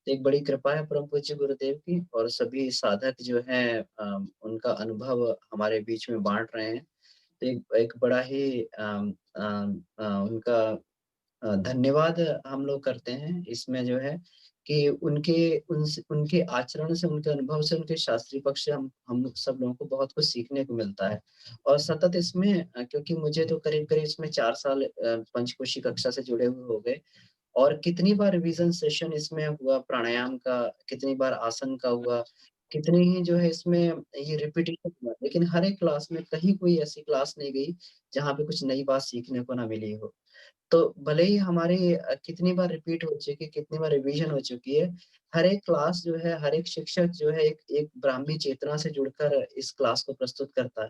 तो एक बड़ी कृपा है परम पूज्य गुरुदेव की और सभी साधक जो हैं उनका अनुभव हमारे बीच में बाँट रहे हैं। तो एक बड़ा ही उनका धन्यवाद हम लोग करते हैं इसमें जो है कि उनके आचरण से, उनके अनुभव से, उनके शास्त्रीय पक्ष से हम सब लोगों को बहुत कुछ सीखने को मिलता है। और सतत इसमें क्योंकि मुझे तो करीब-करीब इसमें 4 साल पंचकोशी कक्षा से जुड़े हुए हो गए और कितनी बार रिवीजन सेशन इसमें हुआ प्राणायाम का, कितनी बार आसन का हुआ, कितनी ही जो है इसमें ये रिपीटिशन हुआ। लेकिन हर एक क्लास में कहीं कोई ऐसी क्लास नहीं गई, जहाँ पे कुछ नई बात सीखने को ना मिली हो। तो भले ही हमारी कितनी बार रिपीट हो चुकी है, कितनी बार रिवीजन हो चुकी है, हर एक क्लास जो है, हर एक शिक्षक जो है एक एक ब्राह्मी चेतना से जुड़कर इस क्लास को प्रस्तुत करता है।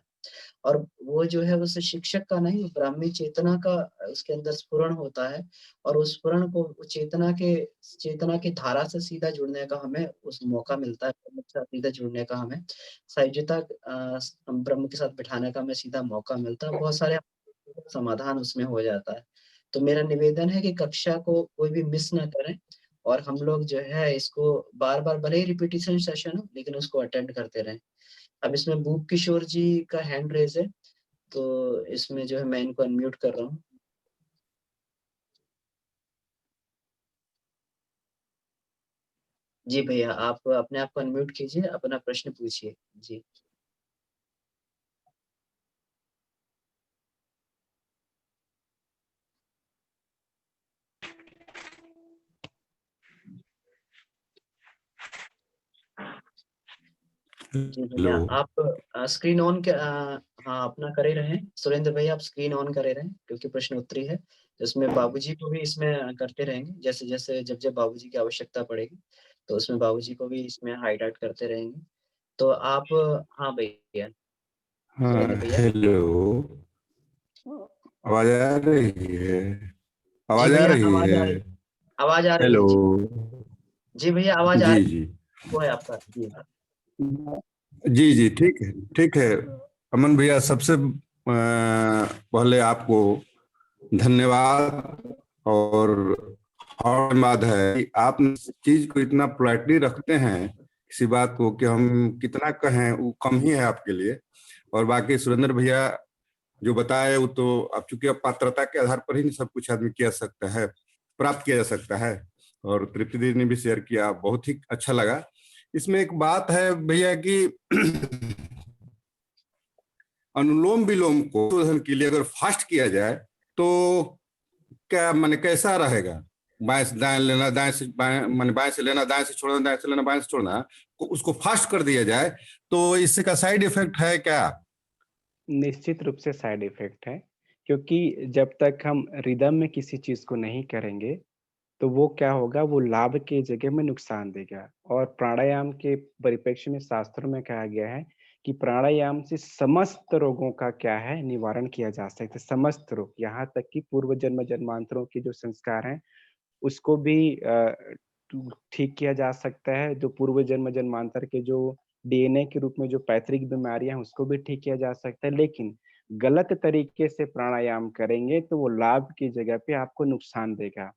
और वो जो है उस शिक्षक का नहीं, ब्राह्मी चेतना का उसके अंदर स्फुरण होता है और उस स्फुरण को चेतना की धारा से सीधा जुड़ने का हमें उस मौका मिलता है, ब्रह्म के साथ सीधा जुड़ने का हमें सहजता ब्रह्म के साथ बिठाने का हमें सीधा मौका मिलता है। बहुत सारे समाधान उसमें हो जाता है। तो मेरा निवेदन है कि कक्षा को कोई भी मिस ना करें और हम लोग जो है इसको बार-बार भले ही रिपीटिशन सेशन हो लेकिन उसको अटेंड करते रहें। अब इसमें भूप किशोर जी का हैंड रेज़ है, तो इसमें जो है मैं इनको अनम्यूट कर रहा हूँ। जी भैया, आप अपने आप को अनम्यूट कीजिए, अपना प्रश्न पूछिए। जी। जी भैया,
हेलो।
आप स्क्रीन ऑन हाँ, अपना करे रहें। सुरेंद्र भैया आप स्क्रीन ऑन करे रहें क्योंकि प्रश्न उत्तरी है। इसमें बाबूजी को भी इसमें करते रहेंगे। जैसे-जैसे जब-जब बाबूजी की आवश्यकता पड़ेगी, तो उसमें बाबूजी को भी इसमें हाइलाइट करते रहेंगे। तो आप हाँ भैया, सुरेंद्र
हाँ,
भैया।
हेलो। आवाज आ रही है?
जी
आवाज आ
भैया,
रही
आवाज़
है?
आ रही आवाज़ आ रही है।
हेलो।
जी। जी भैया, आवाज़ आ
जी
रही
जी
वो है आपका। जी।
जी जी, ठीक है, ठीक है। अमन भैया, सबसे पहले आपको धन्यवाद और धन्यवाद है कि आप इस चीज को इतना पोलाइटली रखते हैं, किसी बात को कि हम कितना कहें वो कम ही है आपके लिए। और बाकी सुरेंद्र भैया जो बताए वो तो अब चूंकि अब पात्रता के आधार पर ही सब कुछ आदमी किया सकता है, प्राप्त किया जा सकता है। और तृप्ति दीदी ने भी शेयर किया, बहुत ही अच्छा लगा। इसमें एक बात है भैया कि अनुलोम विलोम को शोधन के लिए अगर फास्ट किया जाए तो क्या माने कैसा रहेगा? बाएं से दाएं लेना, दाएं से बाएं, माने बाएं से लेना, दाएं से छोड़ना, दाएं से लेना, बाएं से छोड़ना, उसको फास्ट कर दिया जाए तो इसका साइड इफेक्ट है क्या?
निश्चित रूप से साइड इफ़ेक्ट है, क्योंकि जब तक हम रिदम में किसी चीज़ को नहीं करेंगे, तो वो क्या होगा, वो लाभ की जगह में नुकसान देगा। और प्राणायाम के परिप्रेक्ष्य में शास्त्रों में कहा गया है कि प्राणायाम से समस्त रोगों का क्या है, निवारण किया जा सकता है। समस्त रोग, यहाँ तक कि पूर्व जन्म जन्मांतरों के जो संस्कार हैं, उसको भी ठीक किया जा सकता है। जो पूर्व जन्म जन्मांतर के जो डीएनए के रूप में जो पैतृक बीमारियाँ हैं, उसको भी ठीक किया जा सकता है। लेकिन गलत तरीके से प्राणायाम करेंगे, तो वो लाभ की जगह पे आपको नुकसान देगा।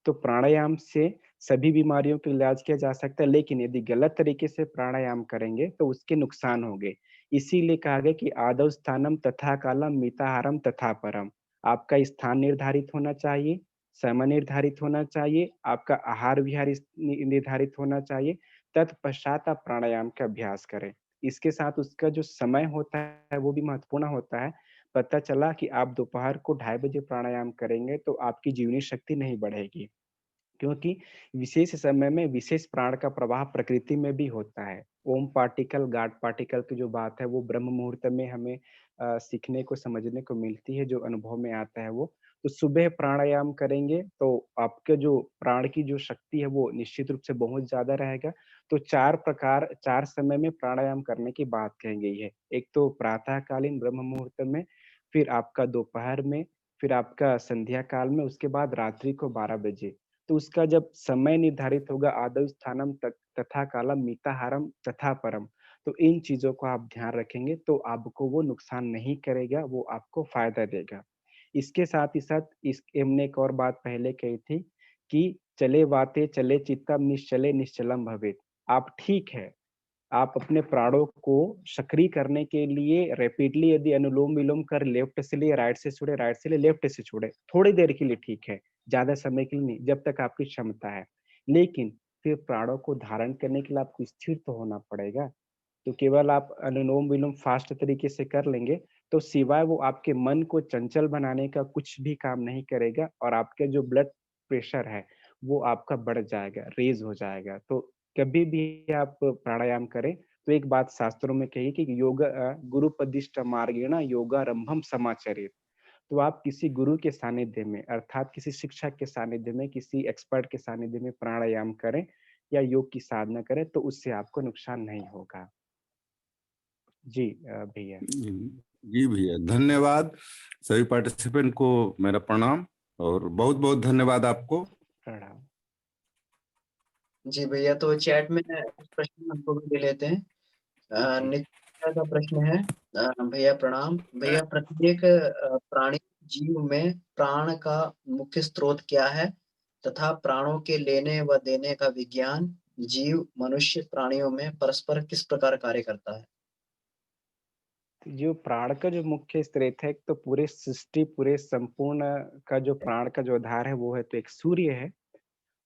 तो प्राणायाम से सभी बीमारियों का इलाज किया जा सकता है, लेकिन यदि गलत तरीके से प्राणायाम करेंगे, तो उसके नुकसान होंगे। इसीलिए कहा गया कि आदौ स्थानम तथा कालम मिताहारम तथा परम। आपका स्थान निर्धारित होना चाहिए, समय निर्धारित होना चाहिए, आपका आहार विहार निर्धारित होना चाहिए, तत्पश्चात आप प्राणायाम का अभ्यास करें। इसके साथ उसका जो समय होता है, वो भी महत्वपूर्ण होता है। पता चला कि आप दोपहर को 2:30 बजे प्राणायाम करेंगे, तो आपकी जीवनी शक्ति नहीं बढ़ेगी। क्योंकि विशेष समय में विशेष प्राण का प्रवाह प्रकृति में भी होता है। ओम पार्टिकल, गॉड पार्टिकल की जो बात है, वो ब्रह्म मुहूर्त में हमें सीखने को, समझने को मिलती है, जो अनुभव में आता है वो। तो सुबह प्राणायाम करेंगे तो आपके जो प्राण की जो शक्ति है वो निश्चित रूप से बहुत ज्यादा रहेगा। तो 4 समय में प्राणायाम करने की बात कही गई है। एक तो प्रातःकालीन ब्रह्म मुहूर्त में, फिर आपका दोपहर में, फिर आपका संध्या काल में, उसके बाद रात्रि को 12 बजे। तो उसका जब समय निर्धारित होगा, आदौ स्थानम तथा कालम मिताहारम तथा परम, तो इन चीजों को आप ध्यान रखेंगे तो आपको वो नुकसान नहीं करेगा, वो आपको फायदा देगा। इसके साथ ही साथ इस हमने एक और बात पहले कही थी कि चले वाते चले चित्तम निश्चले निश्चलम भवेत्। आप ठीक है, आप अपने प्राणों को सक्रिय करने के लिए रैपिडली यदि अनुलोम-विलोम कर लेफ्ट से लिए राइट से छोड़े, राइट से लिए लेफ्ट से छोड़े, थोड़ी देर के लिए ठीक है, ज़्यादा समय के लिए नहीं, जब तक आपकी क्षमता है। लेकिन फिर प्राणों को धारण करने के लिए आपको स्थिर तो होना पड़ेगा। तो केवल आप अनुलोम-विलोम फास्ट तरीके से कर लेंगे, तो सिवाय वो आपके मन को चंचल बनाने का कुछ भी काम नहीं करेगा और आपके जो ब्लड प्रेशर है, वो आपका बढ़ जाएगा, रेज़ हो जाएगा। तो कभी भी आप प्राणायाम करें, तो एक बात शास्त्रों में कही कि गुरुपदिष्ट मार्गेण योगारंभम समाचरेत्। तो आप किसी गुरु के सानिध्य में अर्थात किसी शिक्षक के सानिध्य में, किसी एक्सपर्ट के सानिध्य में प्राणायाम करें या योग की साधना करें, तो उससे आपको नुकसान नहीं होगा। जी भैया।
जी भैया, धन्यवाद। सभी पार्टिसिपेंट को मेरा प्रणाम और बहुत बहुत धन्यवाद आपको।
प्रणाम।
जी भैया, तो चैट में कुछ प्रश्न हमको भी ले लेते हैं।
जी।
नित्या का प्रश्न है, भैया प्रणाम। भैया, प्रत्येक प्राणी जीव में प्राण का मुख्य स्रोत क्या है तथा प्राणों के लेने व देने का विज्ञान जीव मनुष्य प्राणियों में परस्पर किस प्रकार कार्य करता है?
जो प्राण का जो मुख्य स्रोत है, एक तो पूरे सृष्टि, पूरे संपूर्ण का जो प्राण का जो आधार है, वो है तो एक सूर्य है।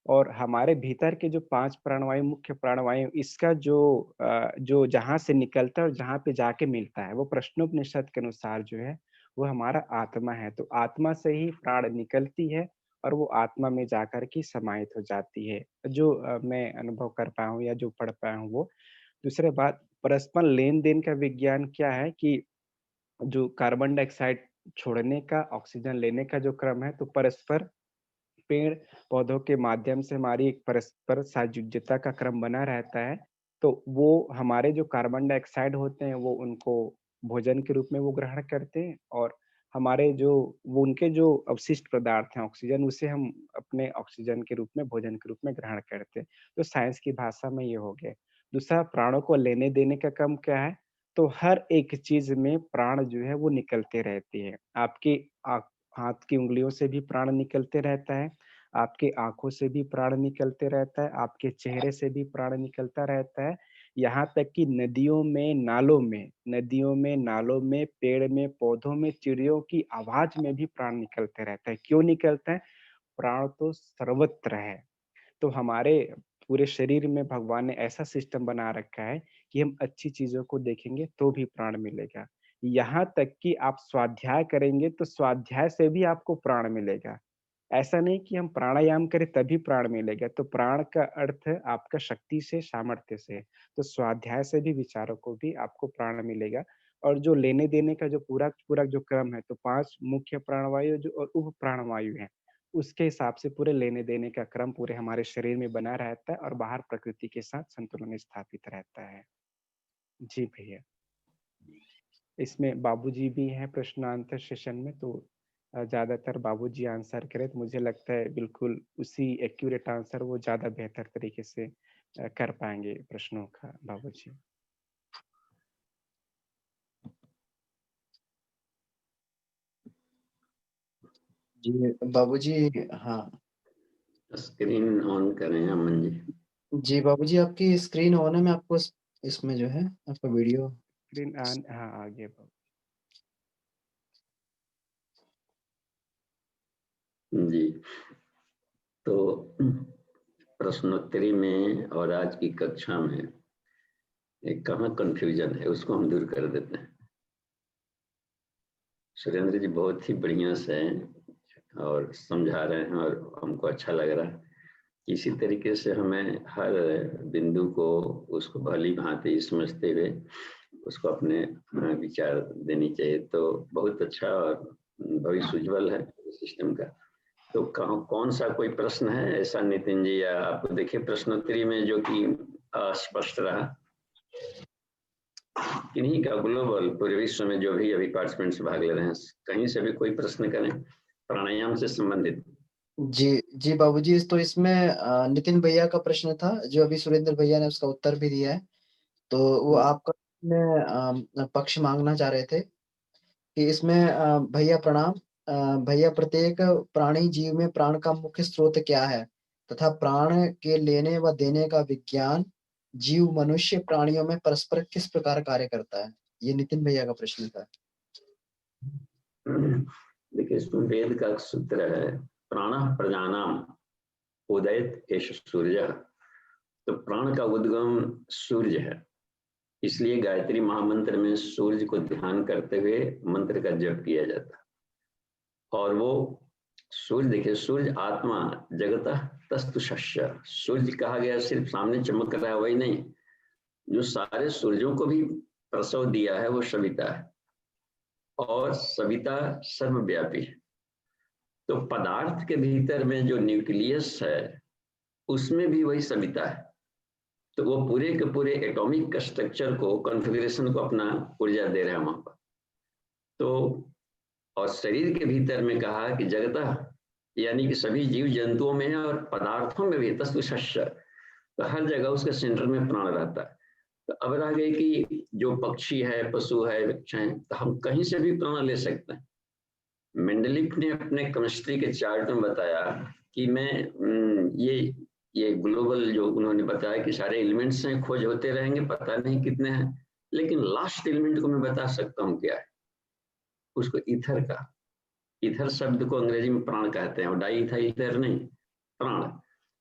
और हमारे भीतर के जो 5 प्राणवायु, मुख्य प्राणवायु, इसका जो जहाँ से निकलता है और जहाँ पे जाके मिलता है, वो प्रश्नोपनिषद के अनुसार जो है, वो हमारा आत्मा है। तो आत्मा से ही प्राण निकलती है और वो आत्मा में जाकर के समाहित हो जाती है। जो मैं अनुभव कर पाया हूँ या जो पढ़ पाया हूँ वो। दूसरी बात, परस्पर लेन-देन का विज्ञान क्या है कि जो कार्बन डाइऑक्साइड छोड़ने का, ऑक्सीजन लेने का जो क्रम है, तो परस्पर पेड़-पौधों के माध्यम से हमारी एक परस्पर सायुज्यता का क्रम बना रहता है। तो वो हमारे जो कार्बन डाइऑक्साइड होते हैं, वो उनको भोजन के रूप में वो ग्रहण करते हैं और हमारे जो वो उनके जो अवशिष्ट पदार्थ हैं, ऑक्सीजन, उसे हम अपने ऑक्सीजन के रूप में, भोजन के रूप में ग्रहण करते हैं। तो साइंस की भाषा में ये हो गया। दूसरा, प्राणों को लेने-देने का क्रम क्या है? तो हर एक चीज़ में प्राण जो है वो निकलते रहते हैं। आपके आँख हाथ की उँगलियों से भी प्राण निकलते रहता है, आपके आँखों से भी प्राण निकलते रहता है, आपके चेहरे से भी प्राण निकलता रहता है। यहाँ तक कि नदियों में, नालों में, पेड़ में, पौधों में, चिड़ियों की आवाज़ में भी प्राण निकलते रहता है। क्यों निकलता है? प्राण तो सर्वत्र है। तो हमारे पूरे शरीर में भगवान ने ऐसा सिस्टम बना रखा है कि हम अच्छी चीज़ों को देखेंगे तो भी प्राण मिलेगा। यहाँ तक कि आप स्वाध्याय करेंगे तो स्वाध्याय से भी आपको प्राण मिलेगा। ऐसा नहीं कि हम प्राणायाम करें तभी प्राण मिलेगा, तो प्राण का अर्थ आपका शक्ति से, सामर्थ्य से। तो स्वाध्याय से भी, विचारों को भी आपको प्राण मिलेगा। और जो लेने-देने का जो पूरा जो क्रम है, तो 5 मुख्य प्राणवायु जो और उप प्राणवायु हैं, उसके हिसाब से पूरे लेने-देने का क्रम पूरे हमारे शरीर में बना रहता है और बाहर प्रकृति के साथ संतुलन स्थापित रहता है। जी भैया। इसमें बाबूजी भी हैं प्रश्नांतर सेशन में, तो ज़्यादातर बाबूजी आंसर करें तो मुझे लगता है बिल्कुल उसी एक्यूरेट आंसर वो ज़्यादा बेहतर तरीके से कर पाएँगे प्रश्नों का बाबूजी।
जी बाबूजी। हाँ
स्क्रीन ऑन करें अमन जी।
जी बाबूजी, आपकी स्क्रीन ऑन है। मैं आपको इसमें जो है आपका वीडियो।
स्क्रीन ऑन, हाँ, आ गया बाबू।
जी, तो प्रश्नोत्तरी में और आज की कक्षा में एक कहाँ कंफ्यूजन है उसको हम दूर कर देते हैं। सुरेंद्र जी बहुत ही बढ़िया से और समझा रहे हैं और हमको अच्छा लग रहा है। इसी तरीके से हमें हर बिंदु को उसको भली भांति समझते हुए उसको अपने विचार देनी चाहिए। तो बहुत अच्छा और भविष्य उज्ज्वल है। सिस्टम का। तो कौन सा कोई प्रश्न है ऐसा नितिन जी, या आपको देखिए प्रश्नोत्तरी में जो कि स्पष्ट रहा किन्हीं का ग्लोबल पूरे विश्व में जो भी अभी पार्टिसिपेंट्स भाग ले रहे हैं, कहीं से भी कोई प्रश्न करें प्राणायाम से संबंधित।
जी बाबूजी, तो इसमें नितिन भैया का प्रश्न था जो अभी सुरेंद्र भैया ने उसका उत्तर भी दिया है, तो वो आपका पक्ष मांगना चाह रहे थे कि इसमें भैया प्रणाम, भैया प्रत्येक प्राणी जीव में प्राण का मुख्य स्रोत क्या है तथा प्राण के लेने व देने का विज्ञान जीव मनुष्य प्राणियों में परस्पर किस प्रकार कार्य करता है? ये नितिन भैया का प्रश्न था।
देखिए इसमें वेद का सूत्र है प्राण प्रजानाम उदयत एष सूर्य, तो प्राण का उद्गम सूर्य है, इसलिए गायत्री महामंत्र में सूर्य को ध्यान करते हुए मंत्र का जप किया जाता है। और वो सूर्य, देखिए सूर्य आत्मा जगतः तस्तु शस्य, सूर्य कहा गया सिर्फ सामने चमक रहा है वही नहीं, जो सारे सूर्यों को भी प्रसव दिया है वो सविता है, और सविता सर्वव्यापी है। तो पदार्थ के भीतर में जो न्यूक्लियस है उसमें भी वही सविता है, तो वो पूरे के पूरे एटॉमिक स्ट्रक्चर को, कॉन्फ़िगरेशन को अपना ऊर्जा दे रहे हैं वहां पर। तो और शरीर के भीतर में कहा कि जगतः, यानी कि सभी जीव जंतुओं में है और पदार्थों में भी तस्तु शस्य, तो हर जगह उसके सेंटर में प्राण रहता है। तो अब रह गई कि जो पक्षी है, पशु है, वृक्ष है, तो हम कहीं से भी प्राण ले सकते हैं। मेंडलीफ ने अपने केमिस्ट्री के चार्ट में बताया कि मैं ये ग्लोबल जो उन्होंने बताया कि सारे एलिमेंट्स हैं, खोज होते रहेंगे, पता नहीं कितने हैं, लेकिन लास्ट एलिमेंट को मैं बता सकता हूँ क्या है, उसको ईथर का, ईथर शब्द को अंग्रेजी में प्राण कहते हैं, और डाई था ईथर नहीं, प्राण।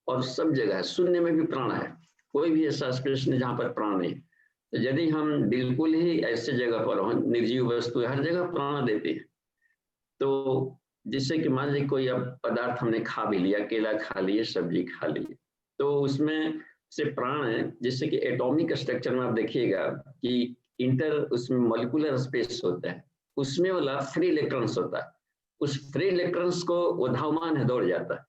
और सब जगह है, शून्य में भी प्राण है, कोई भी ऐसा स्पेस नहीं जहाँ पर प्राण नहीं। तो यदि हम बिल्कुल ही ऐसे जगह पर हो, निर्जीव वस्तु हर जगह प्राण देती है, तो जिससे कि मान लीजिए कोई अब पदार्थ हमने खा भी लिया, केला खा लिए, सब्जी खा ली, तो उसमें से प्राण है, जिससे कि एटॉमिक स्ट्रक्चर में आप देखिएगा कि उसमें मॉलिक्यूलर स्पेस होता है, उसमें वाला फ्री इलेक्ट्रॉन्स होता है, उस फ्री इलेक्ट्रॉन्स को वो धावमान है, दौड़ जाता है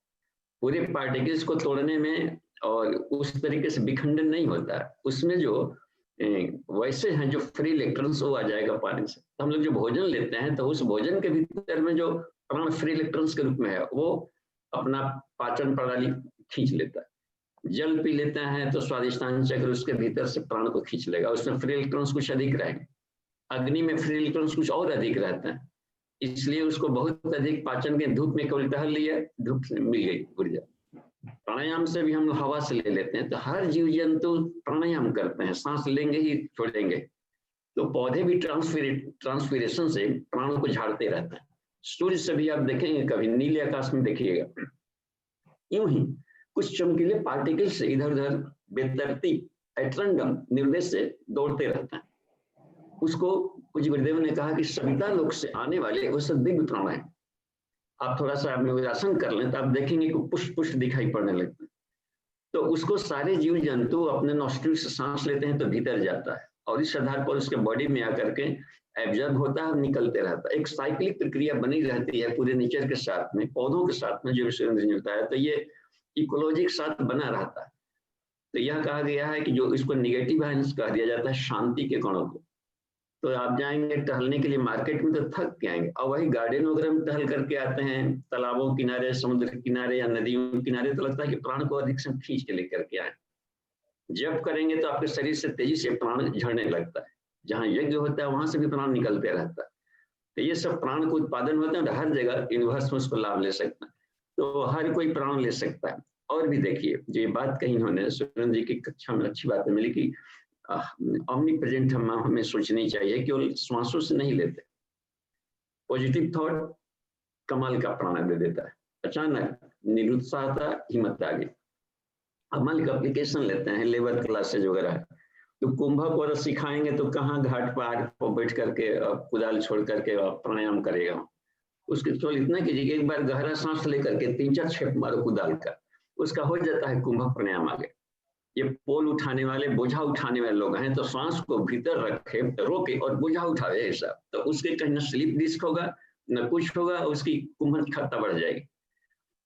पूरे पार्टिकल्स को तोड़ने में, और उस तरीके से विखंडन नहीं होता है। उसमें जो वैसे हैं जो फ्री इलेक्ट्रॉन्स, वो आ जाएगा पानी से। तो हम लोग जो भोजन लेते हैं तो उस भोजन के भीतर में जो प्राण फ्री इलेक्ट्रॉन्स के रूप में है, वो अपना पाचन प्रणाली खींच लेता है। जल पी लेते हैं तो स्वादिष्टान चक्र उसके भीतर से प्राण को खींच लेगा, उसमें फ्री इलेक्ट्रॉन्स कुछ अधिक रहेंगे। अग्नि में फ्री इलेक्ट्रॉन्स कुछ और अधिक रहते हैं, इसलिए उसको बहुत अधिक पाचन के, धूप में केवल टहल लिया, धूप से मिल गई ऊर्जा। प्राणायाम से भी हम हवा से ले लेते हैं, तो हर जीव जंतु प्राणायाम करते हैं, सांस लेंगे ही छोड़ेंगे। तो पौधे भी ट्रांसपीरेशन से प्राणों को झाड़ते रहते हैं। सूर्य से भी आप देखेंगे, कभी नीले आकाश में देखिएगा, यूं ही कुछ चमकीले पार्टिकल से इधर उधर बेतरतीब एट्रंडम निर्देश से दौड़ते रहते हैं। उसको कुछ गुरुदेव ने कहा कि सविता लोक से आने वाले वो सब दिव्य प्राण है। आप थोड़ा सा विरासन कर लें तो आप देखेंगे कि पुष्ट पुष्ट दिखाई पड़ने लगते हैं। तो उसको सारे जीव जंतु अपने नॉस्ट्रिल से सांस लेते हैं तो भीतर जाता है, और इस आधार पर उसके बॉडी में आकर के एब्जॉर्ब होता है और निकलते रहता है। एक साइक्लिक प्रक्रिया बनी रहती है पूरे नेचर के साथ में, पौधों के साथ में जो विषय मिलता है, तो ये इकोलॉजी के साथ बना रहता है। तो यह कहा गया है कि जो इसको निगेटिव आयंस कहा दिया जाता है शांति के कणों को। तो आप जाएंगे टहलने के लिए मार्केट में तो थक के आएंगे, और वही गार्डन वगैरह में टहल करके आते हैं, तालाबों किनारे, समुद्र किनारे या नदियों किनारे, तो लगता है कि प्राण को अधिक से खींच के लेकर के आए। जब करेंगे तो आपके शरीर से तेजी से प्राण झड़ने लगता है, जहाँ यज्ञ होता है वहां से भी प्राण निकलते रहता है। तो ये सब प्राण को उत्पादन होता है, और हर जगह यूनिवर्स में उसको लाभ ले सकता है, तो हर कोई प्राण ले सकता है। और भी देखिए, जो ये बात कही उन्होंने सुरेंद्र जी की कक्षा में, अच्छी बात मिली कि ऑमनी प्रेजेंट हमें सोचनी चाहिए, केवल श्वासों से नहीं लेते। पॉजिटिव थॉट कमाल का प्राण दे देता है, अचानक निरुत्साहता हिम्मत आ गई। अब मान लीजिए एप्लीकेशन लेते हैं, लेबर क्लासेज वगैरह, तो कुंभक और सिखाएंगे तो कहाँ घाट पहाड़ पर बैठ करके कुदाल छोड़ करके प्राणायाम करेगा। उसके केवल इतना कीजिए, एक बार गहरा सांस लेकर के 3-4 छेप मारो कुदाल का, उसका हो जाता है कुंभक प्राणायाम आगे। ये पोल उठाने वाले, बोझा उठाने वाले लोग हैं, तो सांस को भीतर रखे, रोके और बोझा उठावे ऐसा, तो उसके कहीं न स्लिप डिस्क होगा, न कुछ होगा, उसकी कुम्हन खत्ता बढ़ जाएगी।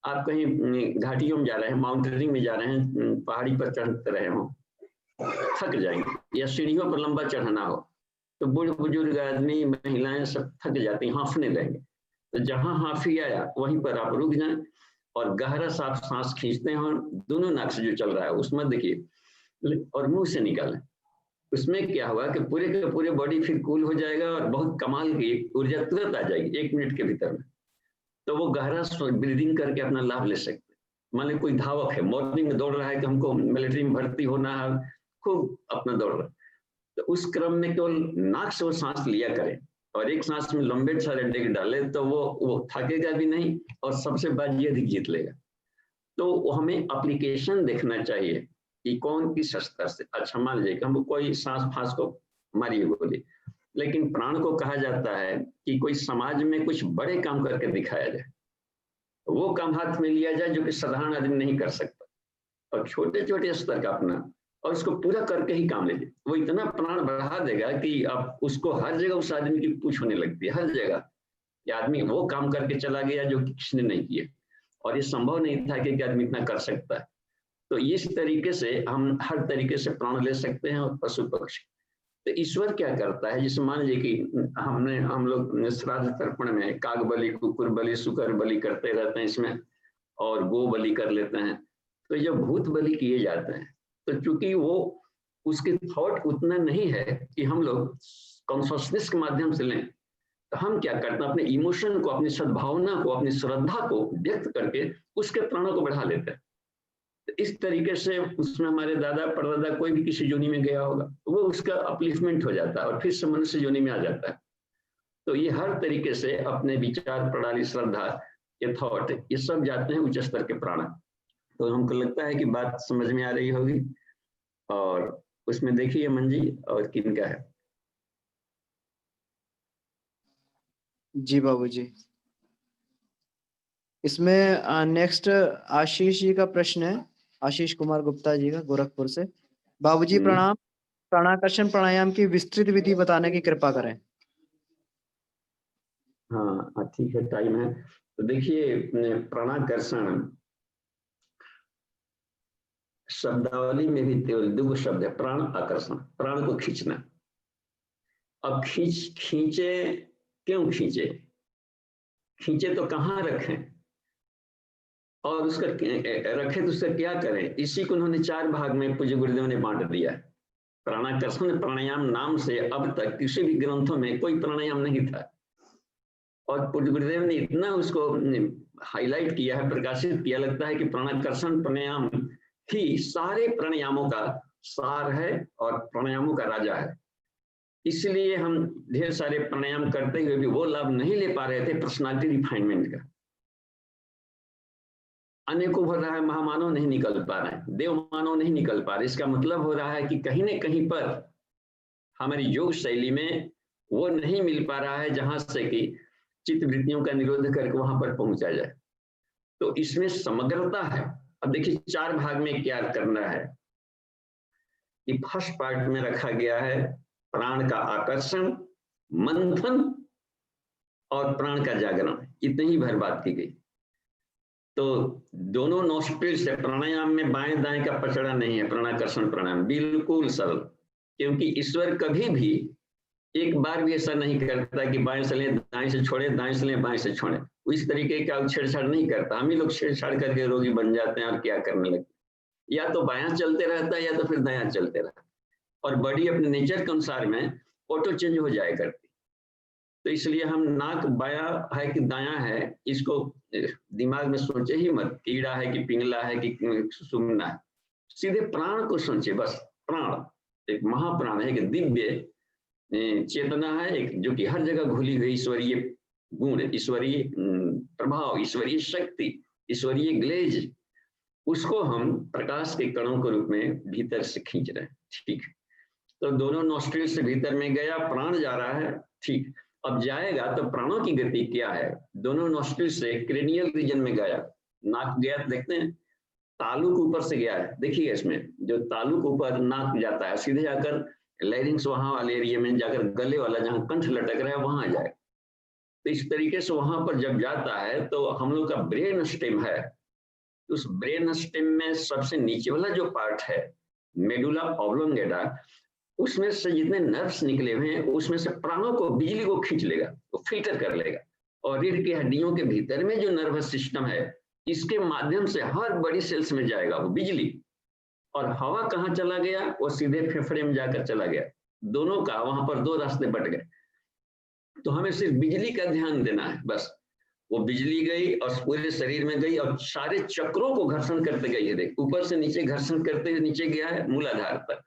आप कहीं घाटियों में जा रहे हैं, माउंटेनिंग में जा रहे हैं, पहाड़ी पर चढ़ते रहे हो, थक जाएंगे, या सीढ़ियों पर लंबा चढ़ना हो तो बूढ़े बुजुर्ग आदमी महिलाएं सब थक जाती हैं, हाँफने लगेंगे। तो जहां हाँफी आया वहीं पर आप रुक जाएं और गहरा साफ सांस खींचते हैं, दोनों नाक से जो चल रहा है उसमें देखिए और मुंह से निकालें। उसमें क्या हुआ कि पूरे के पूरे बॉडी फिर कूल हो जाएगा और बहुत कमाल की ऊर्जा तुरंत आ जाएगी 1 मिनट के भीतर में। तो वो गहरा ब्रीदिंग करके अपना लाभ ले सकते हैं। मान ली कोई धावक है, मॉर्निंग में दौड़ रहा है कि हमको मिलिट्री में भर्ती होना है, खूब अपना दौड़ रहा है, तो उस क्रम में केवल नाक से वो सांस लिया करें और एक सांस में लंबे सारे डेग डाले तो वो थकेगा भी नहीं और सबसे बाजी अधिक जीत लेगा। तो हमें एप्लीकेशन देखना चाहिए कि कौन किस स्तर से। अच्छा मान लीजिए कि हम कोई सांस फांस को मारिए गोली, लेकिन प्राण को कहा जाता है कि कोई समाज में कुछ बड़े काम करके दिखाया जाए, वो काम हाथ में लिया जाए जो कि साधारण आदमी नहीं कर सकता, और छोटे छोटे स्तर का अपना और उसको पूरा करके ही काम लीजिए। वो इतना प्राण बढ़ा देगा कि आप उसको हर जगह उस आदमी की पूछ होने लगती है, हर जगह ये आदमी वो काम करके चला गया जो किसी ने नहीं किया, और ये संभव नहीं था कि आदमी इतना कर सकता है। तो इस तरीके से हम हर तरीके से प्राण ले सकते हैं। और पशु पक्षी तो ईश्वर क्या करता है, जैसे मान लीजिए कि हम लोग श्राद्ध तर्पण में काग बलि, कुकुर बलि, सुकर बलि करते रहते हैं इसमें, और गो बलि कर लेते हैं। तो जब भूत बलि किए जाते हैं तो चूंकि वो उसके थॉट उतना नहीं है कि हम लोग कॉन्शियसनेस के माध्यम से लें, तो हम क्या करते हैं, अपने इमोशन को, अपनी सद्भावना को, अपनी श्रद्धा को व्यक्त करके उसके प्राणों को बढ़ा लेते हैं। तो इस तरीके से उसमें हमारे दादा परदादा कोई भी किसी योनि में गया होगा तो वो उसका अपलिफ्टमेंट हो जाता है और फिर से मनुष्य योनि में आ जाता है। तो ये हर तरीके से अपने विचार प्रणाली, श्रद्धा, ये थॉट, ये सब जाते हैं उच्च स्तर के प्राण। तो हमको लगता है कि बात समझ में आ रही होगी। और उसमें देखिए मन जी और किनका है।
जी बाबूजी, इसमें नेक्स्ट आशीष जी का प्रश्न है, आशीष कुमार गुप्ता जी का, गोरखपुर से। बाबूजी प्रणाम, प्राणाकर्षण प्राणायाम की विस्तृत विधि बताने की कृपा करें।
हाँ ठीक है, टाइम है। तो देखिए प्राणाकर्षण शब्दावली में भी केवल 2 शब्द है, प्राण आकर्षण, प्राण को खींचना। अब खींचे क्यों खींचे, खींचे तो कहाँ रखें और उसका रखे तो उसका क्या करें, इसी को उन्होंने 4 भाग में पूज्य गुरुदेव ने बांट दिया। प्राणाकर्षण प्राणायाम नाम से अब तक किसी भी ग्रंथों में कोई प्राणायाम नहीं था, और पूज्य गुरुदेव ने इतना उसको हाईलाइट किया है, प्रकाशित किया, लगता है कि प्राणाकर्षण प्राणायाम ही सारे प्राणायामों का सार है और प्राणायामों का राजा है। इसलिए हम ढेर सारे प्राणायाम करते हुए भी वो लाभ नहीं ले पा रहे थे पर्सनालिटी रिफाइनमेंट का। अनेकों हो रहा है, महामानव नहीं निकल पा रहे हैं, देव मानव नहीं निकल पा रहे। इसका मतलब हो रहा है कि कहीं न कहीं पर हमारी योग शैली में वो नहीं मिल पा रहा है जहां से कि चित्त वृत्तियों का निरोध करके वहां पर पहुंचा जाए। तो इसमें समग्रता है। अब देखिए 4 भाग में क्या करना है कि फर्स्ट पार्ट में रखा गया है प्राण का आकर्षण, मंथन और प्राण का जागरण, इतनी ही भर बात की गई। तो दोनों नोस्ट्रिल से प्राणायाम में बाएं दाएं का पचड़ा नहीं है। प्राणाकर्षण प्राणायाम बिल्कुल सरल, क्योंकि ईश्वर कभी भी एक बार भी ऐसा नहीं करता कि बाएं से लें दाएं से छोड़े, दाएं से लें बाएं से छोड़े। इस तरीके का छेड़छाड़ नहीं करता। हम ही लोग छेड़छाड़ करके रोगी बन जाते हैं और क्या करने लगते, या तो बायां चलते रहता है या तो फिर दायां चलते रहता है, और बॉडी अपने नेचर के अनुसार में ऑटो चेंज हो जाया करती। तो इसलिए हम नाक बायां है कि दायां है इसको दिमाग में सोचे ही मत, कीड़ा है कि पिंगला है कि सुमना है, सीधे प्राण को सोचे बस। प्राण एक महाप्राण है, एक दिव्य चेतना है, एक जो कि हर जगह घुली हुई ईश्वरीय गुण, ईश्वरीय प्रभाव, ईश्वरीय शक्ति, ईश्वरीय ग्लेज, उसको हम प्रकाश के कणों के रूप में भीतर से खींच रहे हैं। ठीक, तो दोनों नोस्ट्रिल से भीतर में गया, प्राण जा रहा है। ठीक, अब जाएगा तो प्राणों की गति क्या है, दोनों नोस्ट्रिल से क्रेनियल रीजन में गया, नाक गया, देखते हैं तालु के ऊपर से गया है। देखिए इसमें जो तालु के ऊपर नाक जाता है, सीधे जाकर लैरिंग्स वहां वाले एरिया में जाकर गले वाला जहां कंठ लटक रहा है वहां आ जाए। तो इस तरीके से वहां पर जब जाता है तो हम लोग का ब्रेन स्टेम है, उस ब्रेन स्टेम में सबसे नीचे वाला जो पार्ट है मेडुला ऑब्लोंगेटा, उसमें से जितने नर्व्स निकले हुए हैं उसमें से प्राणों को, बिजली को खींच लेगा, वो फिल्टर कर लेगा। और रीढ़ की हड्डियों के भीतर में जो नर्वस सिस्टम है इसके माध्यम से हर बड़ी सेल्स में जाएगा वो बिजली। और हवा कहाँ चला गया, वो सीधे फेफड़े में जाकर चला गया। दोनों का वहां पर दो रास्ते बट गए। तो हमें सिर्फ बिजली का ध्यान देना है बस। वो बिजली गई और पूरे शरीर में गई और सारे चक्रों को घर्षण करते गई है। देख, ऊपर से नीचे घर्षण करते हुए नीचे गया है मूलाधार पर।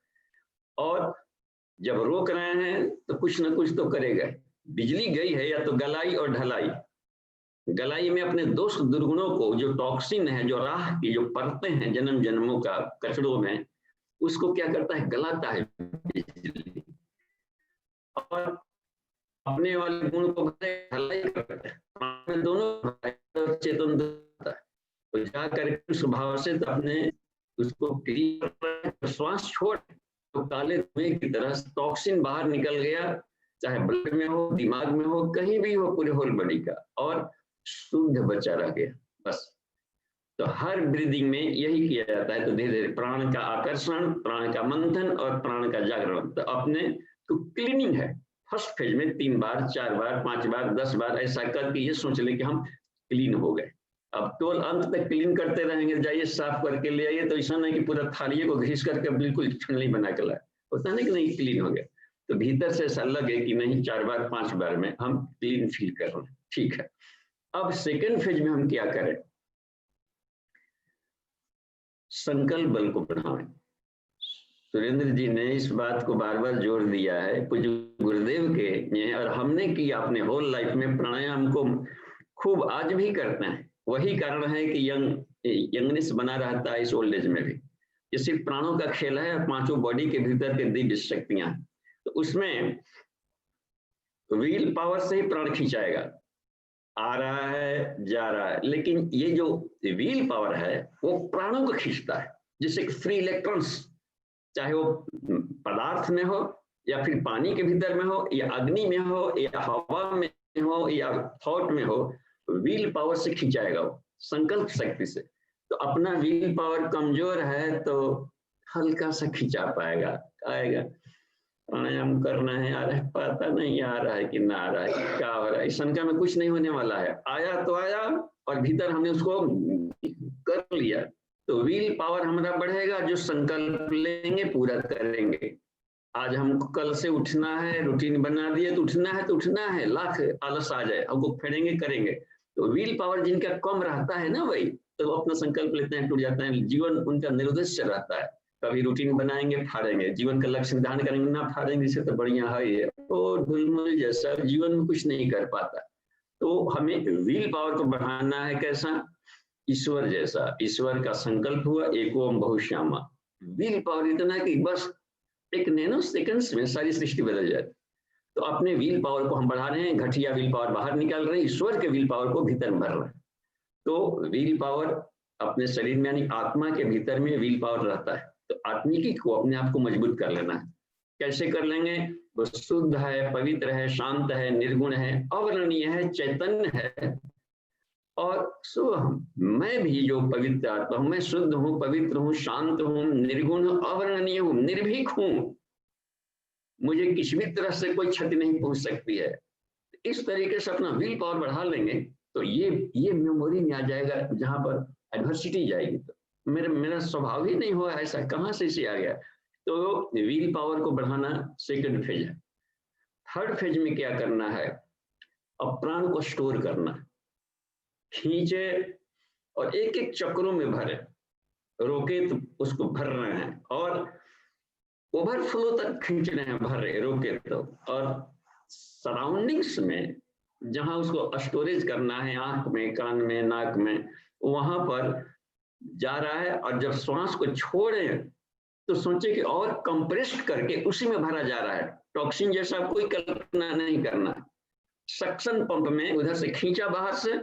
और जब रोक रहे हैं तो कुछ ना कुछ तो करेगा। बिजली गई है या तो गलाई और ढलाई। गलाई में अपने दोष दुर्गुणों को, जो टॉक्सिन है, जो राह की जो परतें हैं जन्म जन्मों का कचड़ों में, उसको क्या करता है, गलाता है बिजली। और अपने वाले गुण को ढलाई करता है, दोनों चेतन है। तो जाकर उस भाव से तो अपने उसको क्लियर, श्वास छोड़ तो काले धुएं की तरह टॉक्सिन बाहर निकल गया, चाहे ब्लड में हो, दिमाग में हो, कहीं भी हो, पूरे होल बॉडी का, और शुद्ध बचा रह गया बस। तो हर ब्रीदिंग में यही किया जाता है। तो धीरे धीरे प्राण का आकर्षण, प्राण का मंथन और प्राण का जागरण। तो अपने तो क्लीनिंग है फर्स्ट फेज में 3 बार 4 बार 5 बार 10 बार ऐसा करके ये सोच ले कि हम क्लीन हो गए। अब तो अंत तक क्लीन करते रहेंगे, जाइए साफ करके ले आइए। तो ऐसा नहीं कि पूरा थालिए को घिस करके बिल्कुल छलनी बना के लाए, होता नहीं कि नहीं क्लीन हो गया। तो भीतर से ऐसा लगे कि नहीं 4 बार 5 बार में हम क्लीन फील कर रहे हैं, ठीक है। अब सेकेंड फेज में हम क्या करें, संकल्प बल को बढ़ाएं। सुरेंद्र जी ने इस बात को बार बार जोर दिया है, पूज्य गुरुदेव के, और हमने किया अपने होल लाइफ में। प्राणायाम को खूब आज भी करते हैं, वही कारण है कि यंगनेस बना रहता है इस ओल्ड एज में भी। ये सिर्फ प्राणों का खेल है, 5 बॉडी के भीतर के दिव्य शक्तियां, तो उसमें व्हील पावर से ही प्राण खिंचाएगा। आ रहा है जा रहा है, लेकिन ये जो व्हील पावर है वो प्राणों को खींचता है, जैसे फ्री इलेक्ट्रॉन्स, चाहे वो पदार्थ में हो या फिर पानी के भीतर में हो या अग्नि में हो या हवा में हो या थॉट में हो, व्हील पावर से खिंचाएगा वो, संकल्प शक्ति से। तो अपना व्हील पावर कमजोर है तो हल्का सा खिंचा पाएगा, आएगा। प्राणायाम करना है, आ रहा है, पता नहीं आ रहा है कि ना आ रहा है, क्या हो रहा है, इस शंका में कुछ नहीं होने वाला है। आया तो आया और भीतर हमने उसको कर लिया, तो व्हील पावर हमारा बढ़ेगा। जो संकल्प लेंगे पूरा करेंगे। आज हमको कल से उठना है, रूटीन बना दिए तो उठना है, लाख आलस आ जाए हमको फेरेंगे करेंगे। तो व्हील पावर जिनका कम रहता है ना, वही तो वो अपना संकल्प लेते हैं, टूट जाते हैं, जीवन उनका निरुद्देश्य रहता है। कभी रूटीन बनाएंगे फाड़ेंगे, जीवन का लक्ष्य निर्धारण करेंगे ना फाड़ेंगे, इससे तो बढ़िया है ये, तो ढुलमुल जैसा जीवन में कुछ नहीं कर पाता। तो हमें व्हील पावर को बढ़ाना है, कैसा, ईश्वर जैसा। ईश्वर का संकल्प हुआ एक ओम बहुश्यामा। व्हील पावर इतना कि बस एक नैनो सेकंड्स में सारी सृष्टि बदल जाए। तो अपने व्हील पावर को हम बढ़ा रहे हैं, घटिया व्हील पावर बाहर निकाल रहे हैं, ईश्वर के व्हील पावर को भीतर भर रहे हैं। तो व्हील पावर अपने शरीर में यानी आत्मा के भीतर में व्हील पावर रहता है। तो आत्मिकी को अपने आप को मजबूत कर लेना है। कैसे कर लेंगे, वो शुद्ध है, पवित्र है, शांत है, निर्गुण है, अवर्णनीय है, चैतन्य है। और मैं भी जो पवित्र आत्मा हूं, मैं शुद्ध हूं, पवित्र हूं, शांत हूं, निर्गुण हूं, अवर्णनीय हूं, निर्भीक हूं, मुझे किसी भी तरह से कोई क्षति नहीं पहुंच सकती है। इस तरीके से अपना व्हील पावर बढ़ा लेंगे तो ये मेमोरी में आ जाएगा। जहां पर एडवर्सिटी जाएगी तो मेरा स्वभाव ही नहीं हुआ ऐसा, कहां से इसे आ गया। तो व्हील पावर को बढ़ाना सेकंड फेज है। थर्ड फेज में क्या करना है, अब प्राण को स्टोर करना, खींचे और एक एक चक्रों में भरे, रोके तो उसको भर रहे हैं और ओवरफ्लो तक खींच रहे हैं, भर रहे, रोके तो। और सराउंडिंग्स में जहां उसको स्टोरेज करना है, आंख में, कान में, नाक में, वहां पर जा रहा है। और जब श्वास को छोड़े तो सोचे कि और कंप्रेस्ड करके उसी में भरा जा रहा है। टॉक्सिन जैसा कोई कल्पना नहीं करना। सक्शन पंप में उधर से खींचा बाहर से,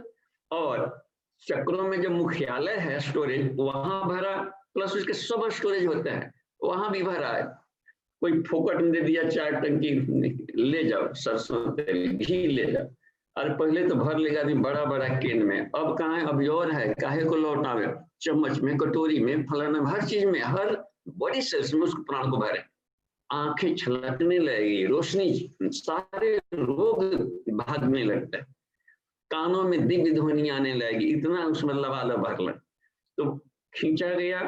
और चक्रों में जो मुख्यालय है स्टोरेज वहां भरा, प्लस उसके सब स्टोरेज होते हैं वहां भी भरा है। कोई फोकट में दे दिया 4 टंकी ले जाओ, सरसों तेल घी ले जाओ, अरे पहले तो भर लेगा आदमी बड़ा बड़ा केन में, अब कहाँ है, अब और है, काहे को लौटावे, चम्मच में, कटोरी में, फलाना, हर चीज में, हर बड़ी सेल्स में उसको प्राण को भरे। आंखें छलकने लगेगी, रोशनी, सारे रोग भागने लगते हैं, कानों में दिव्य ध्वनि आने लगेगी, इतना उसमें लबालब भरला। तो खींचा गया,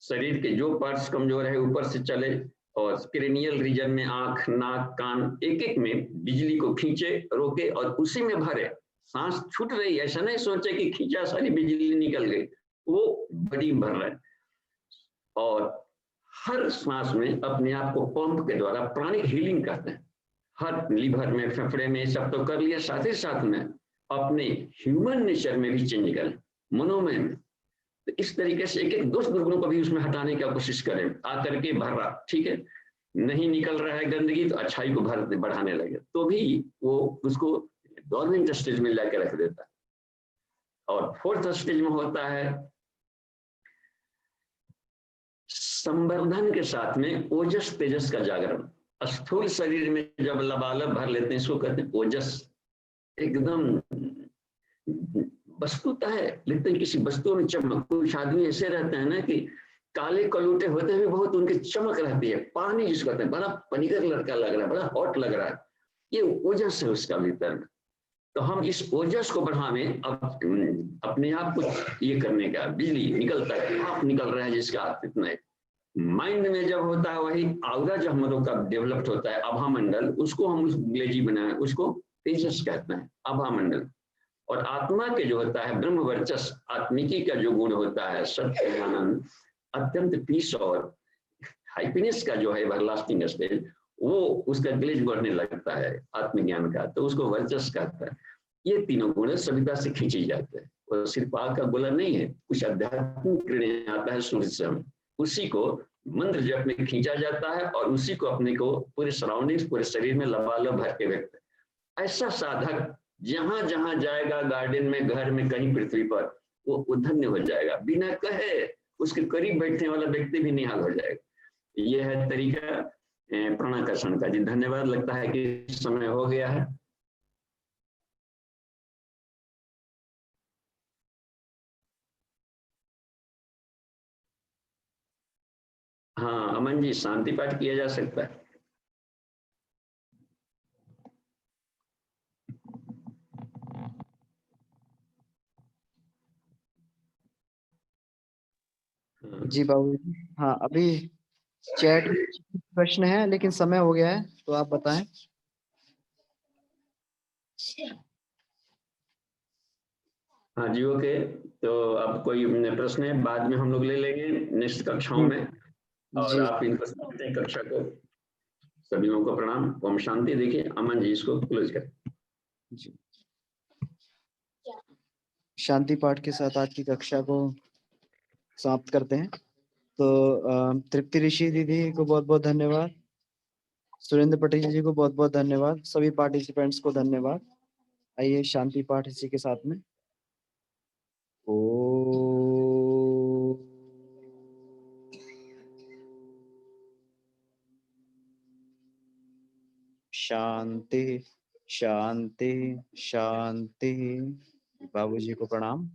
शरीर के जो पार्ट्स कमजोर है ऊपर से चले, और क्रेनियल रीजन में आंख, नाक, कान, एक एक में बिजली को खींचे, रोके और उसी में भरे। सांस छूट रही, ऐसा नहीं सोचे कि खींचा सारी बिजली निकल गई, वो बड़ी भर रहा है। और हर सांस में अपने आप को पंप के द्वारा प्राणिक हीलिंग करते हैं, हर लीवर में, फेफड़े में, सब तो कर लिया, साथ ही साथ में अपने ह्यूमन नेचर में भी चेंज करें, मनोमय में। तो इस तरीके से एक एक दोष दुर्गुणों को भी उसमें हटाने की कोशिश करें, आकर के भर रहा, ठीक है, नहीं निकल रहा है गंदगी तो अच्छाई को भर बढ़ाने लगे, तो भी वो उसको गवर्नमेंट स्टेज में लाके रख देता है। और फोर्थ स्टेज में होता है संवर्धन के साथ में ओजस तेजस का जागरण। स्थूल शरीर में जब लबालब भर लेते हैं, इसको कहते हैं ओजस। एकदम वस्तुता है, लेकिन किसी वस्तु में चमक। कुछ आदमी ऐसे रहते हैं ना कि काले कलूटे होते हुए बहुत उनकी चमक रहती है, पानी जिसको कहते हैं, बड़ा पनीगर लड़का लग रहा है, बड़ा हॉट लग रहा है, ये ओजस है उसका भीतर में। तो हम इस ओजस को बढ़ावे, अपने आप को ये करने का, बिजली निकलता है, आप निकल रहा है जिसका आप इतना। माइंड में जब होता है वही आउरा जो हम लोग का डेवलप्ड होता है, आभा मंडल, उसको हम अंग्रेजी बनाए, उसको तेजस कहते हैं, आभा मंडल। और आत्मा के जो होता है ब्रह्म वर्चस, आत्मिकी का जो गुण होता है, सत्य, आनंद, अत्यंत पीस और हैप्पीनेस का जो है एवरलास्टिंग स्टेज, वो उसका ग्लेज बढ़ने लगता है आत्मज्ञान का, तो उसको वर्चस कहता है। ये तीनों गुण सभ्यता से खींचे जाते हैं, और सिर्फ आग का गोला नहीं है, कुछ आध्यात्मिक किरणें आता है सूर्य से, हम उसी को मंत्र जप में खींचा जाता है, और उसी को अपने को पूरे सराउंडिंग्स, पूरे शरीर में लबालब भर के व्यक्त। ऐसा साधक जहां जहां जाएगा, गार्डन में, घर में, कहीं पृथ्वी पर, वो धन्य हो जाएगा, बिना कहे उसके करीब बैठने वाला व्यक्ति भी निहाल हो जाएगा। यह है तरीका प्राणाकर्षण का। जी धन्यवाद, लगता है कि समय हो गया है। हाँ अमन जी, शांति पाठ किया जा सकता है।
जी बाबू जी, हाँ अभी चैट में प्रश्न है, लेकिन समय हो गया है, तो आप बताएं।
हाँ जी ओके, तो अब कोई प्रश्न है, बाद में हम लोग ले लेंगे नेक्स्ट कक्षाओं में, और
जी
आप इनको समझते हैं कक्षा को। सभी लोगों को प्रणाम, ओम शांति। देखिए अमन जी इसको क्लोज करें।
जी, शांति पाठ के साथ आज की कक्षा को समाप्त करते हैं। तो तृप्ति ऋषि दीदी को बहुत बहुत धन्यवाद, सुरेंद्र पटेल जी को बहुत बहुत धन्यवाद, सभी पार्टिसिपेंट्स को धन्यवाद। आइए शांति पाठ इसी के साथ में। ओ शांति शांति शांति। बाबूजी को प्रणाम।